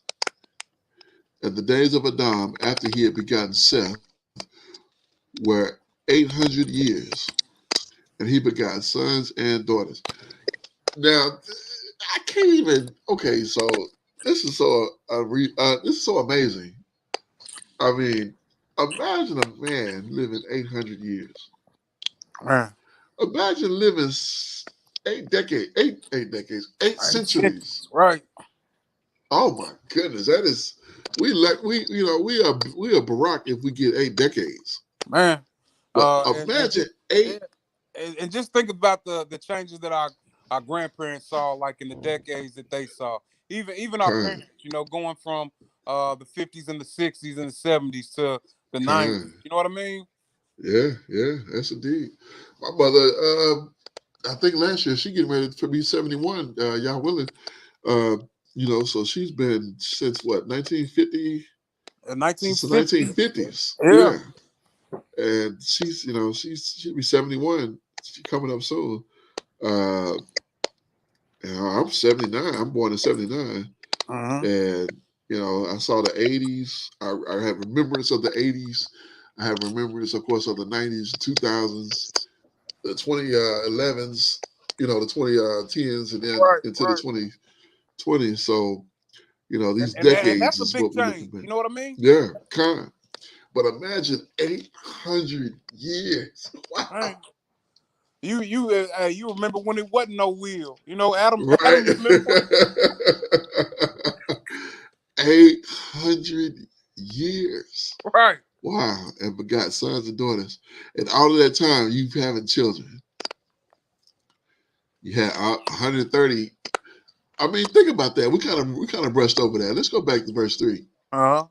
and the days of Adam after he had begotten Seth were 800 years, and he begot sons and daughters. Now, I can't even. Okay, so this is so amazing. I mean, imagine a man living 800 years. Imagine living 8 centuries. Right. Oh my goodness, that is we are Barack if we get 8 decades. Man. Imagine 8. And just think about the changes that our grandparents saw, like in the decades that they saw. Even our parents, going from the 50s and the 60s and the 70s to the 90s. You know what I mean? Yeah, that's indeed. My mother, I think last year she getting ready to be 71. Y'all willing? So she's been since what, 1950? 1950s. Since the 1950s. Yeah. And she'll be 71. She's coming up soon. I'm 79. I'm born in 79. And I saw the 80s. I have remembrance of the 80s. I have remembrance, of course, of the 90s, 2000s, the 2011s, the 2010s, and then into the 2020s. So, these decades and that's a is big what we're change. looking at. You know what I mean? Yeah, kind. But imagine 800 years. Right. Wow. You remember when it wasn't no wheel? You know, Adam. Right. Adam, you remember? 800 years. Right. Wow. And begot sons and daughters. And all of that time, you having children. You had 130. I mean, think about that. We kind of brushed over that. Let's go back to verse 3. Uh huh.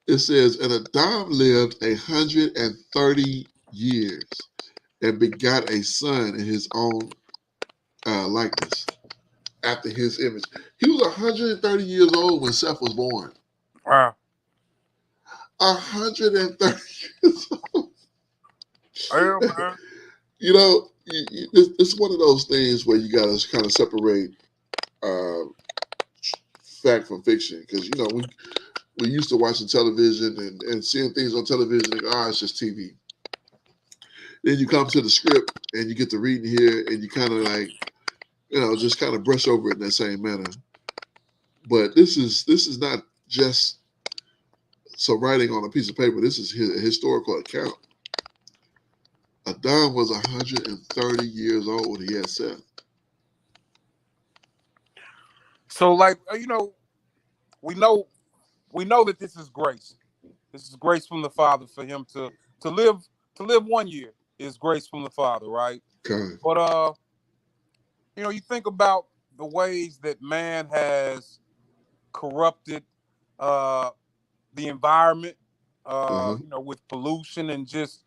It says, and Adam lived 130 years and begot a son in his own likeness, after his image. He was 130 years old when Seth was born. Wow. 130 years old. Yeah, man. You know, it's one of those things where you got to kind of separate uh, fact from fiction, because we used to watching television and seeing things on television and it's just TV. Then you come to the script and you get to reading here and you kind of like, just kind of brush over it in that same manner. But this is not just some writing on a piece of paper. This is a historical account. Adam was 130 years old. He had Seth. So, like, we know that this is grace. This is grace from the Father for him to live 1 year is grace from the Father, right? Okay. But you think about the ways that man has corrupted uh the environment, Uh-huh. with pollution and just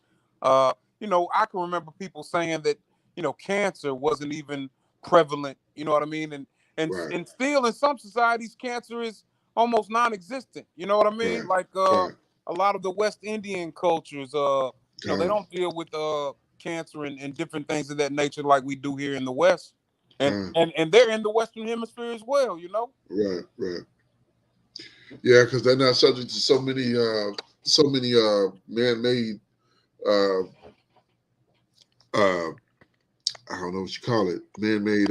I can remember people saying that, cancer wasn't even prevalent, you know what I mean? And Right. and still in some societies cancer is almost non-existent, you know what I mean? Right. Like Right. a lot of the West Indian cultures, they Okay. don't deal with cancer and different things of that nature like we do here in the West. And Okay. and they're in the Western Hemisphere as well, you know? Right. Right. Yeah, because they're not subject to so many man-made uh, uh, I don't know what you call it, man-made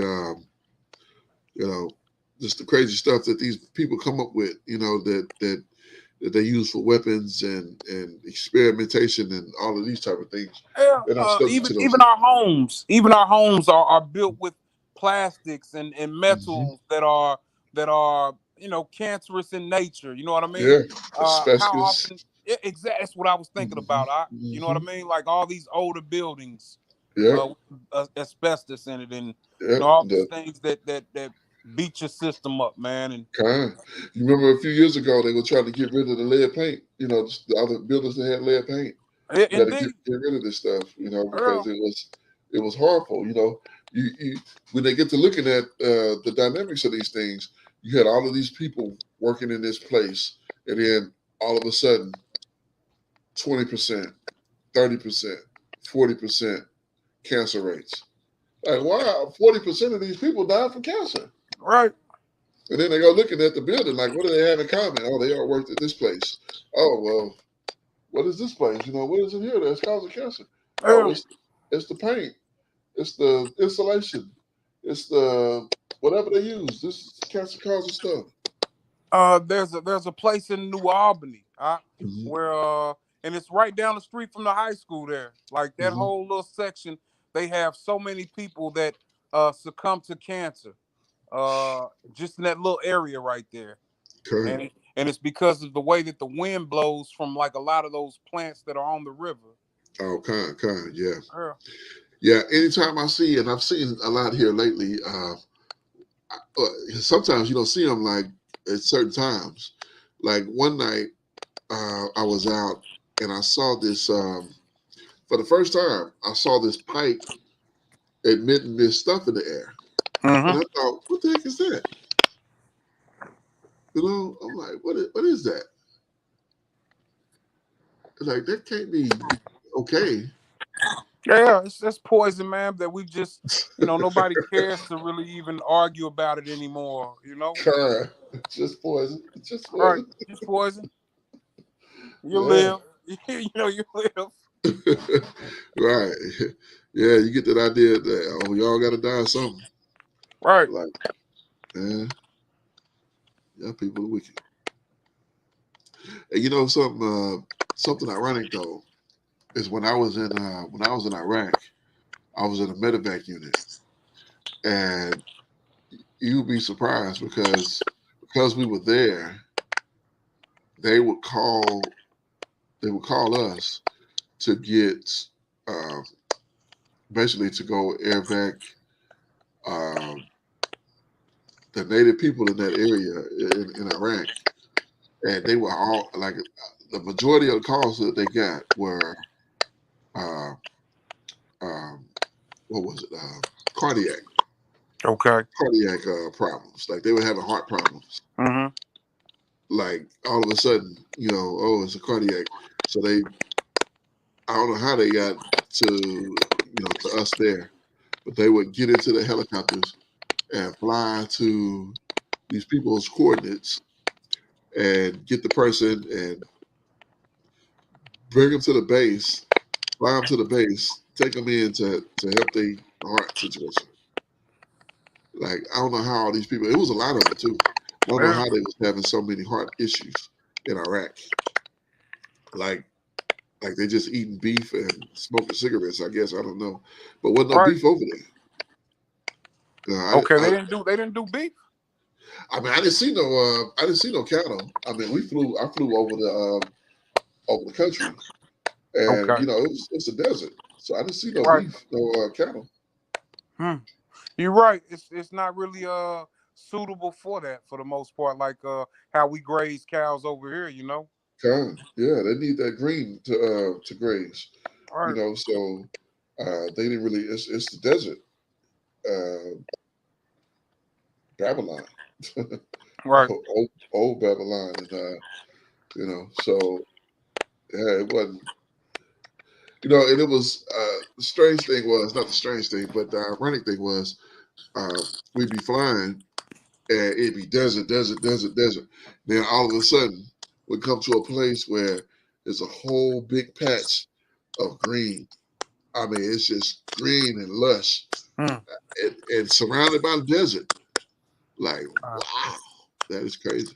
you know, just the crazy stuff that these people come up with, that they use for weapons and experimentation and all of these type of things. Yeah, They're not subject even to those even things. our homes are built with plastics and Hmm. metals that are cancerous in nature. You know what I mean? Yeah, How asbestos. often? Exactly, that's what I was thinking Hmm. about. You know what I Hmm. mean? Like all these older buildings, Yeah, with asbestos in it, and yeah. all these The things that beat your system up, man. And kind. You remember a few years ago they were trying to get rid of the lead paint. The other buildings that had lead paint. You got to get, indeed, get rid of this stuff, because yeah, it was harmful. You when they get to looking at the dynamics of these things, you had all of these people working in this place, and then all of a sudden, 20%, 30%, 40% cancer rates. Like, wow, 40% of these people died from cancer. right. And then they go looking at the building, like, what do they have in common? Oh, they all worked at this place. Oh, well, what is this place? What is it here that's causing cancer? Oh, Yeah. it's the paint. It's the insulation. It's the whatever they use. This cancer causing stuff. There's a place in New Albany, Hmm. where and it's right down the street from the high school there. Like that Hmm. whole little section, they have so many people that succumb to cancer, just in that little area right there. Okay. And it's because of the way that the wind blows from like a lot of those plants that are on the river. Oh, kind, yeah, Yeah. yeah. Anytime I see, and I've seen a lot here lately. Sometimes you don't see them like at certain times. Like one night, I was out and I saw this for the first time. I saw this pipe emitting this stuff in the air, and Mm-hmm. I thought, "What the heck is that?" I'm like, "What is that?" Like that can't be okay. Yeah, it's just poison, man. That we just, nobody cares to really even argue about it anymore. God, it's just poison. It's just Right? poison. Just poison. You Yeah. live. You live. Right. Yeah, you get that idea that we all got to die of something. Right. Like, man, yeah, people are wicked. And you know something? something ironic though is when I was in Iraq, I was in a medevac unit, and you'd be surprised because we were there, they would call us to get uh, basically to go air vac um, the native people in that area in Iraq, and they were all like the majority of the calls that they got were uh, um, what was it? Cardiac Okay. problems. Like they were having heart problems. Mm-hmm. Like all of a sudden, oh, it's a cardiac. So I don't know how they got to us there, but they would get into the helicopters and fly to these people's coordinates and get the person and bring them to the base, fly them to the base, take them in to help their heart situation. Like I don't know how all these people. It was a lot of them too. I don't know Yeah. how they was having so many heart issues in Iraq. Like they just eating beef and smoking cigarettes. I guess I don't know, but wasn't no Right. beef over there. Okay. They didn't do beef. I mean, I didn't see no cattle. I mean, I flew over the country, and Okay. it's a desert, so I didn't see no Right. beef, no cattle. Hmm. You're right. It's not really suitable for that for the most part, like how we graze cows over here, you know. Yeah, they need that green to graze. Right. So they didn't really. It's the desert, uh, Babylon, Right. old Babylon, and so yeah, it wasn't. And it was the strange thing was not the strange thing, but the ironic thing was we'd be flying and it'd be desert, desert, desert, desert. Then all of a sudden we'd come to a place where there's a whole big patch of green. I mean, it's just green and lush, Hmm. and surrounded by the desert. Like, Uh, wow, that is crazy.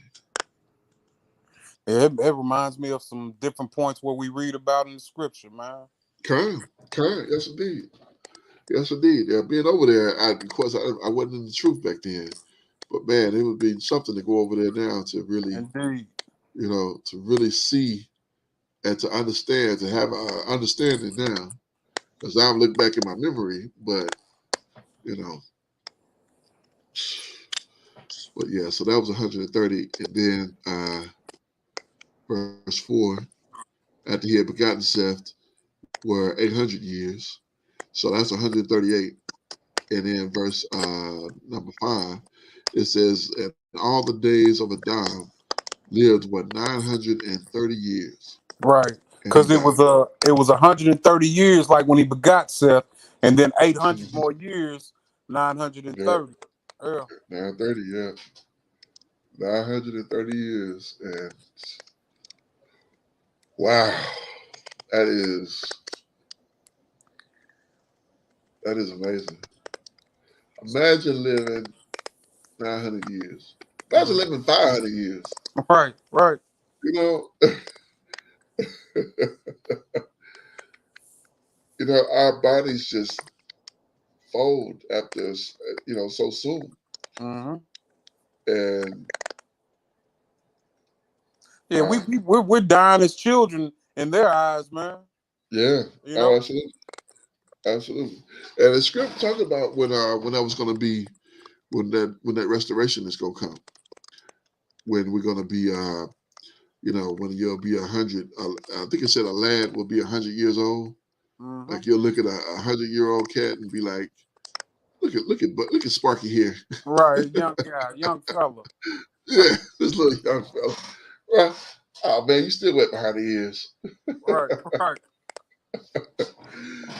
it reminds me of some different points where we read about in the scripture, man. Kind, yes indeed, yes indeed. Yeah, being over there, of course, I wasn't in the truth back then, but man, it would be something to go over there now to really, Indeed. to really see and to understand, to have an understanding now. Because I've looked back in my memory, but you know, but yeah. So that was 130, and then verse 4. After he had begotten Seth were 800 years, so that's 138. And then verse number 5, it says, "And all the days of Adam lived 930 years, Right. and he Because died." it was 130 years like when he begot Seth, and then 800 Mhm. more years, Yeah, 930. Yeah. 930. Yeah, 930 years, and wow, that is that is amazing. Imagine living 900 years. Imagine Mhm. living 500 years. Right. Right. You know, our bodies just fold after so soon, Hmm. and Yeah, uh, we're dying as children in their eyes, man. yeah, You oh, know. absolutely, absolutely. And the script talked about when that was going to be when that restoration is going to come, when we're going to be when you'll be 100. I think it said a lad will be 100 years old. Hmm. Like you'll look at a 100-year-old cat and be like, look at Sparky here. Right, young guy, young fella. Yeah, this little young fella. Right. Oh man, you still wet behind the ears. Right, right.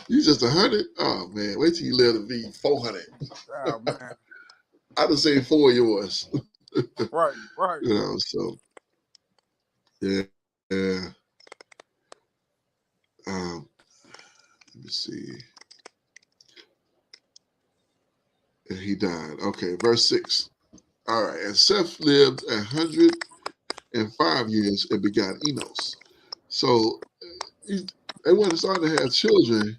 You just 100? Oh man, wait till you live to be 400. Oh man. I done seen 4 of yours. Right, right. So yeah. Um, let me see. And he died. Okay, verse 6. All right. And Seth lived 105 years and begot Enos. So they wasn't starting to have children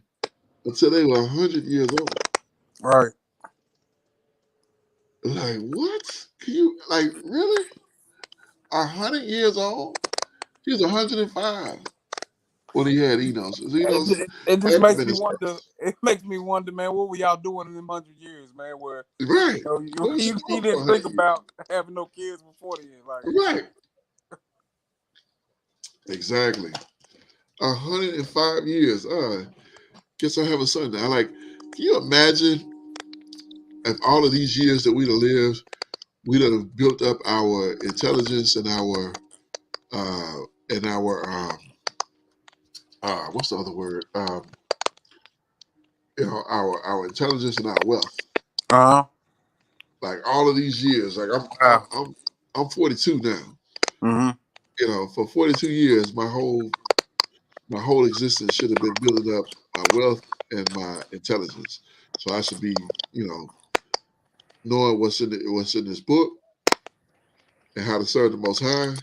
until they were 100 years old. Right. Like what? Can you like really? 100 years old? He was 105 when he had Enos. Enos It just had to makes been me his wonder. It makes me wonder, man, what were y'all doing in them 100 years, man? Where right. What was he he doing for didn't think 100 years? about having no kids before then. Like, Right. Exactly. 105 years. Guess I have a son now. Like, can you imagine if all of these years that we'd have lived, we'd have built up our intelligence uh and our what's the other word? Our intelligence and our wealth. uh Like all of these years, like huh. I'm 42 now. Mm-hmm. For 42 years, my whole existence should have been building up my wealth and my intelligence. So I should be, you know, knowing what's in this book and how to serve the Most High.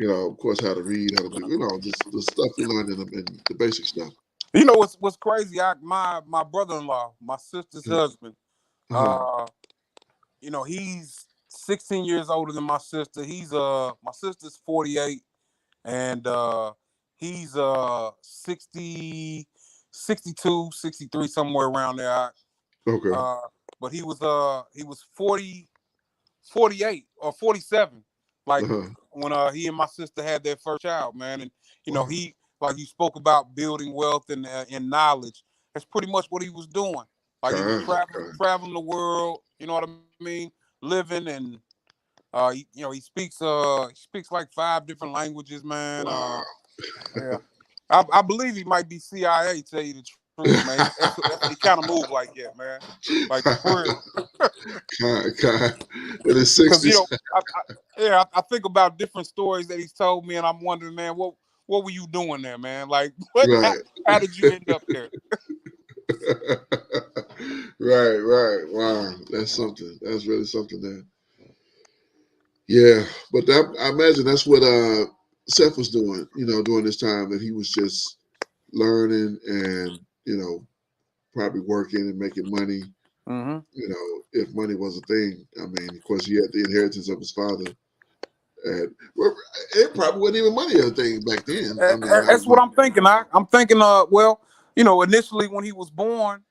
Of course, how to read, how to do, just the stuff we learned in the basic stuff. You know what's crazy? My brother-in-law, my sister's husband. Uh-huh. Uh, he's 16 years older than my sister. My sister's 48, and he's 60, 62, 63, somewhere around there. Okay. Uh, but he was 48 or 47, like Uh-huh. when he and my sister had their first child, man. And Wow. he, like you spoke about building wealth and knowledge. That's pretty much what he was doing. Like he was God, God. traveling the world. You know what I mean? Living, and he speaks like 5 different languages, man. Wow. Yeah, I believe he might be CIA. Tell you the truth, man. He kind of move like that, man. Like for real. God. In his Because 60s. I think about different stories that he's told me, and I'm wondering, man, what were you doing there, man? Like, Right. how did you end up there? Right. Wow. That's something. That's really something there. Yeah. But I imagine that's what Seth was doing, during this time that he was just learning and, probably working and making money. Mm-hmm. If money was a thing. I mean, of course, he had the inheritance of his father. And well, it probably wasn't even money a thing back then. I mean, That's what I'm thinking. I'm thinking. Well, initially when he was born,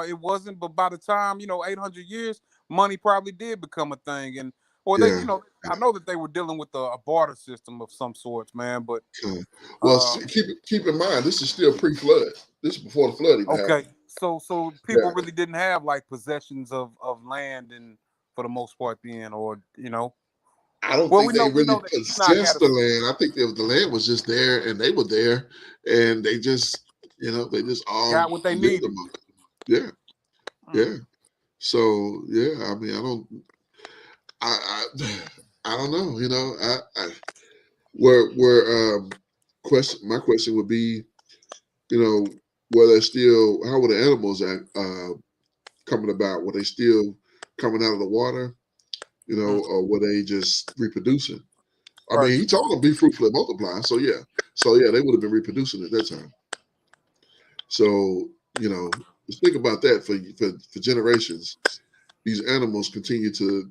it wasn't. But by the time 800 years, money probably did become a thing, and or they, yeah. I know that they were dealing with a barter system of some sorts, man. But Well, uh, keep in mind, this is still pre-flood. This is before the flood even okay, happened. so people Yeah. really didn't have like possessions of land, and for the most part, then, or I don't well, think they we really know that Enoch had possessed a the land. I think the land was just there, and they were there, and they just all got what they lived needed. among it. Yeah, Mm. yeah. So yeah, I mean, I I don't know. Where my question would be, were they still? How were the animals coming about? Were they still coming out of the water? Mm. Or were they just reproducing? I Right. mean, he told them be fruitful and multiply. So yeah, they would have been reproducing at that time. So just think about that for generations. These animals continue to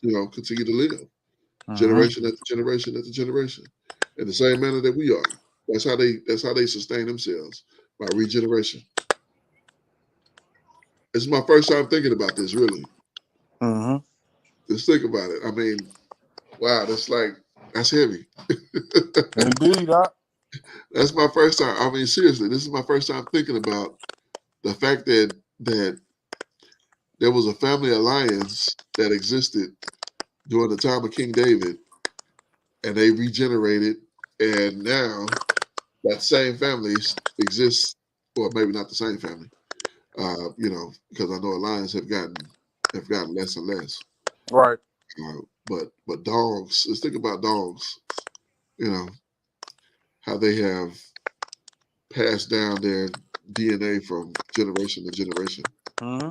live, Mm-hmm. generation after generation after generation, in the same manner that we are. That's how they sustain themselves, by regeneration. This is my first time thinking about this. Really, Mm-hmm. just think about it. I mean, wow, that's heavy. Indeed, That's my first time. I mean, seriously, this is my first time thinking about the fact that there was a family alliance that existed during the time of King David, and they regenerated, and now that same family exists, or maybe not the same family, because I know alliance have gotten less and less. right. But dogs, let's think about dogs. You know how they have passed down their DNA from generation to generation. Mm-hmm.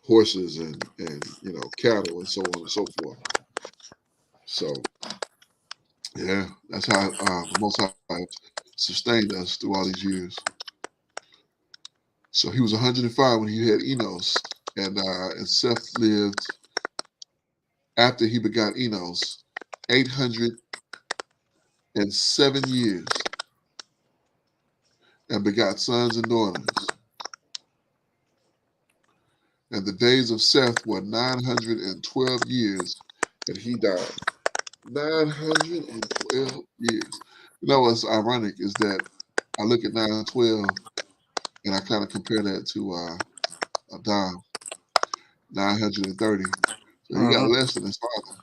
Horses and cattle and so on and so forth. So Yeah, that's how the Most High sustained us through all these years. So he was 105 when he had Enos, and Seth lived after he begot Enos 807 years and begot sons and daughters. And the days of Seth were 912 years, and he died. 912 years. You know what's ironic is that I look at 912 and I kind of compare that to Adam, 930. So he got Mm-hmm. less than his father.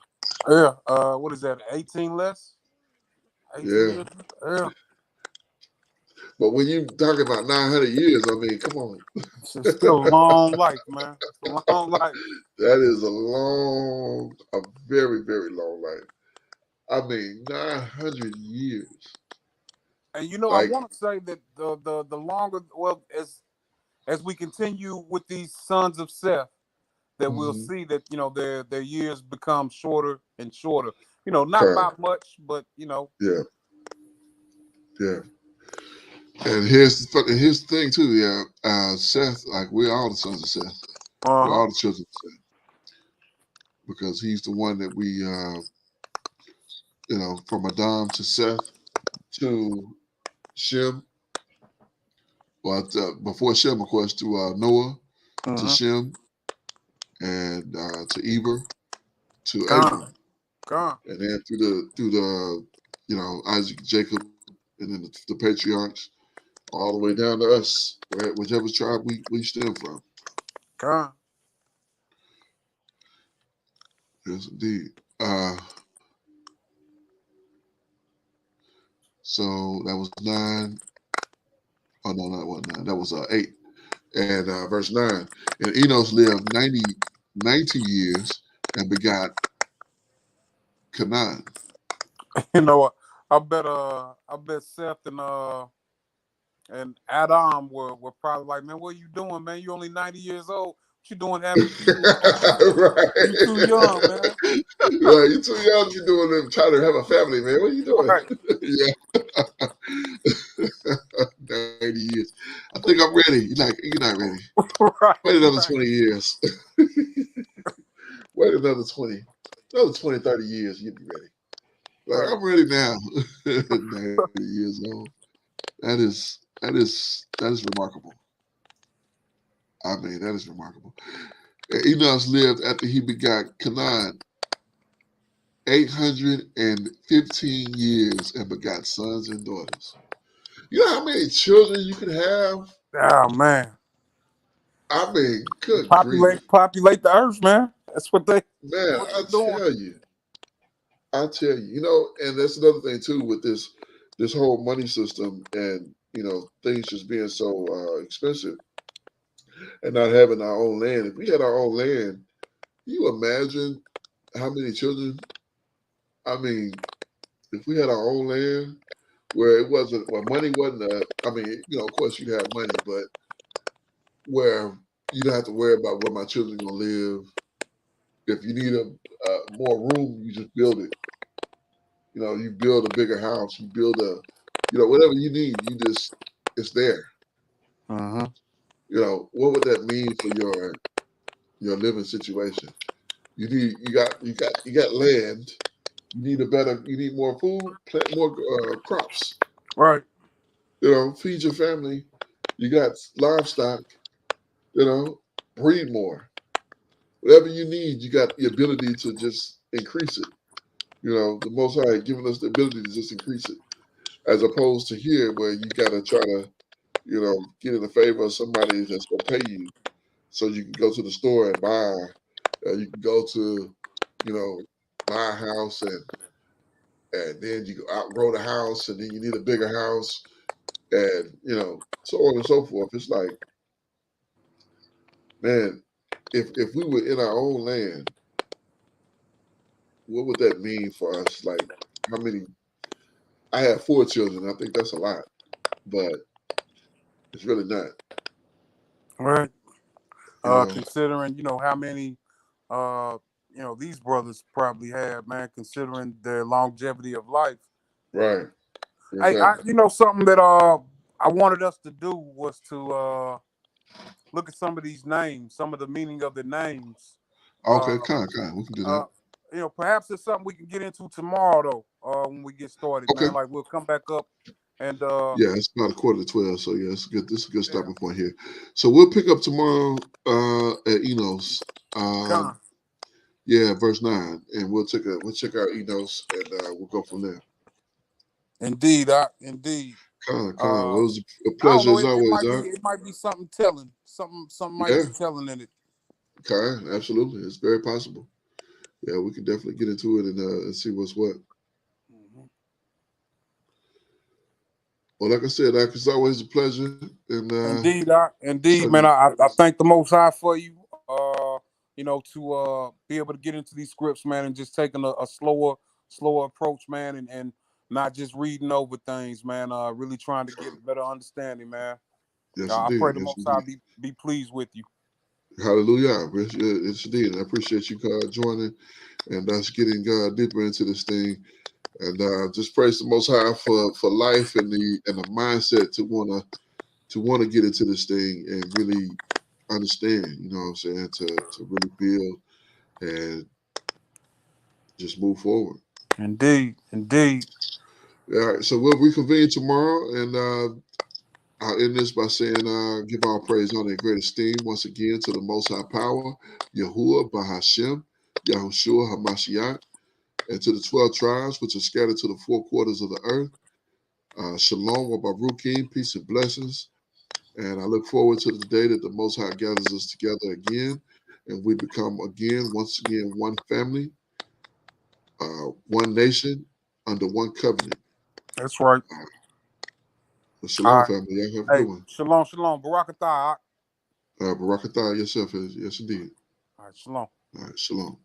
Yeah. What is that? 18 less? 18 Yeah. years? Yeah. But when you talking about 900 years, I mean, come on. It's still a long life, man. It's a long life. That is a very, very long life. I mean, 900 years. And I Like, want to say that the longer, well, as we continue with these sons of Seth, that we'll mhm, see that their years become shorter and shorter. Not time. by much, but Yeah, yeah. And here's the thing too. Yeah, Seth, like we're all the sons of Seth. We're uh-huh. all the children of Seth because he's the one that we, from Adam to Seth to Shem. But before Shem, of course, to Noah, to Mm-hmm. Shem, and to Eber, to Gone. Abram, Gone. and then through the Isaac, Jacob, and then the patriarchs, all the way down to us, whichever tribe we stem from. Gone. Yes, indeed. Uh, so that was 9. Oh no, that wasn't 9. That was 8. And verse 9. And Enos lived 90 years and begot Canaan. You know what? I bet Seth and Adam were probably like, man, what are you doing, man? You only 90 years old. What you doing having kids, man? You too young, Right. man. Right. You're too young. You're doing them trying to have a family, man. What are you doing? Right. Yeah. 90 years. I think I'm ready. You're not ready. Right. Wait another Right. 20 years. Wait another 20, 30 years, you'll be ready. Like, Right. I'm ready now. 90 years old. That is remarkable. I mean, that is remarkable. And Enos lived after he begot Canaan 815 years and begot sons and daughters. You know how many children you could have? Oh man. I mean, good grief. Populate the earth, man. That's what Man, what they're doing. I tell you, and that's another thing too with this whole money system and things just being so expensive and not having our own land. If we had our own land, can you imagine how many children? I mean, if we had our own land where it wasn't, where money wasn't, I mean, of course you'd have money, but where you don't have to worry about where my children are gonna live. If you need more room, you just build it. You build a bigger house, you build whatever you need, it's there. Uh-huh. What would that mean for your living situation? You got land. You need more food, plant more crops. Right. Feed your family. You got livestock. Breed more. Whatever you need, you got the ability to just increase it. The Most High giving us the ability to just increase it, as opposed to here where you got to try to get in the favor of somebody that's gonna pay you, so you can go to the store and buy. You can go to, buy a house and then you outgrow the house and then you need a bigger house and so on and so forth. It's like, man, if we were in our own land, what would that mean for us? Like, how many? I have 4 children. I think that's a lot, but it's really not. Right. You know, Considering how many uh these brothers probably have, man, considering their longevity of life. Right. Hey, Exactly. something that I wanted us to do was to look at some of these names, some of the meaning of the names. Okay, Uh, kind. We can do uh, that. perhaps it's something we can get into tomorrow, though. When we get started, Okay. man. Like we'll come back up and Yeah, it's about 11:45, so yeah, it's good. This is a good yeah, stopping point here. So we'll pick up tomorrow at Enos. con. Yeah, verse 9, and we'll check out Enos, and we'll go from there. Indeed. Con. Well, it was a I don't pleasure know. as It always, might be Doc. it might be something telling. Something might Yeah, be telling in it. Con, absolutely, it's very possible. Yeah, we can definitely get into it and see what's what. Mhm. Well, like I said, Doc, it's always a pleasure, and Indeed, certainly, man. I thank the Most High for you. To be able to get into these scripts, man, and just taking a slower approach, man, and not just reading over things, man. Really trying to get a better understanding, man. yes, I pray indeed, the yes, Most High indeed. be pleased with you. Hallelujah. It's indeed. I appreciate you joining and us getting deeper into this thing. And just praise the Most High for life and the mindset to want to get into this thing and really understand. You know what I'm saying? To really build and just move forward. Indeed. All right. So we'll reconvene tomorrow, and I'll end this by saying, give all praise, honor, and great esteem once again to the Most High Power, Yahuwah, Bahashem, Yahushua, Hamashiach, and to the 12 tribes which are scattered to the four quarters of the earth. Shalom, Wabarukim, peace and blessings. And I look forward to the day that the Most High gathers us together again and we become once again, one family, one nation, under one covenant. That's right. All Shalom, right. family. Y'all have a good Hey, one. shalom. Barakatah. Barakatah yourself, yes, indeed. All right, shalom. All right, shalom.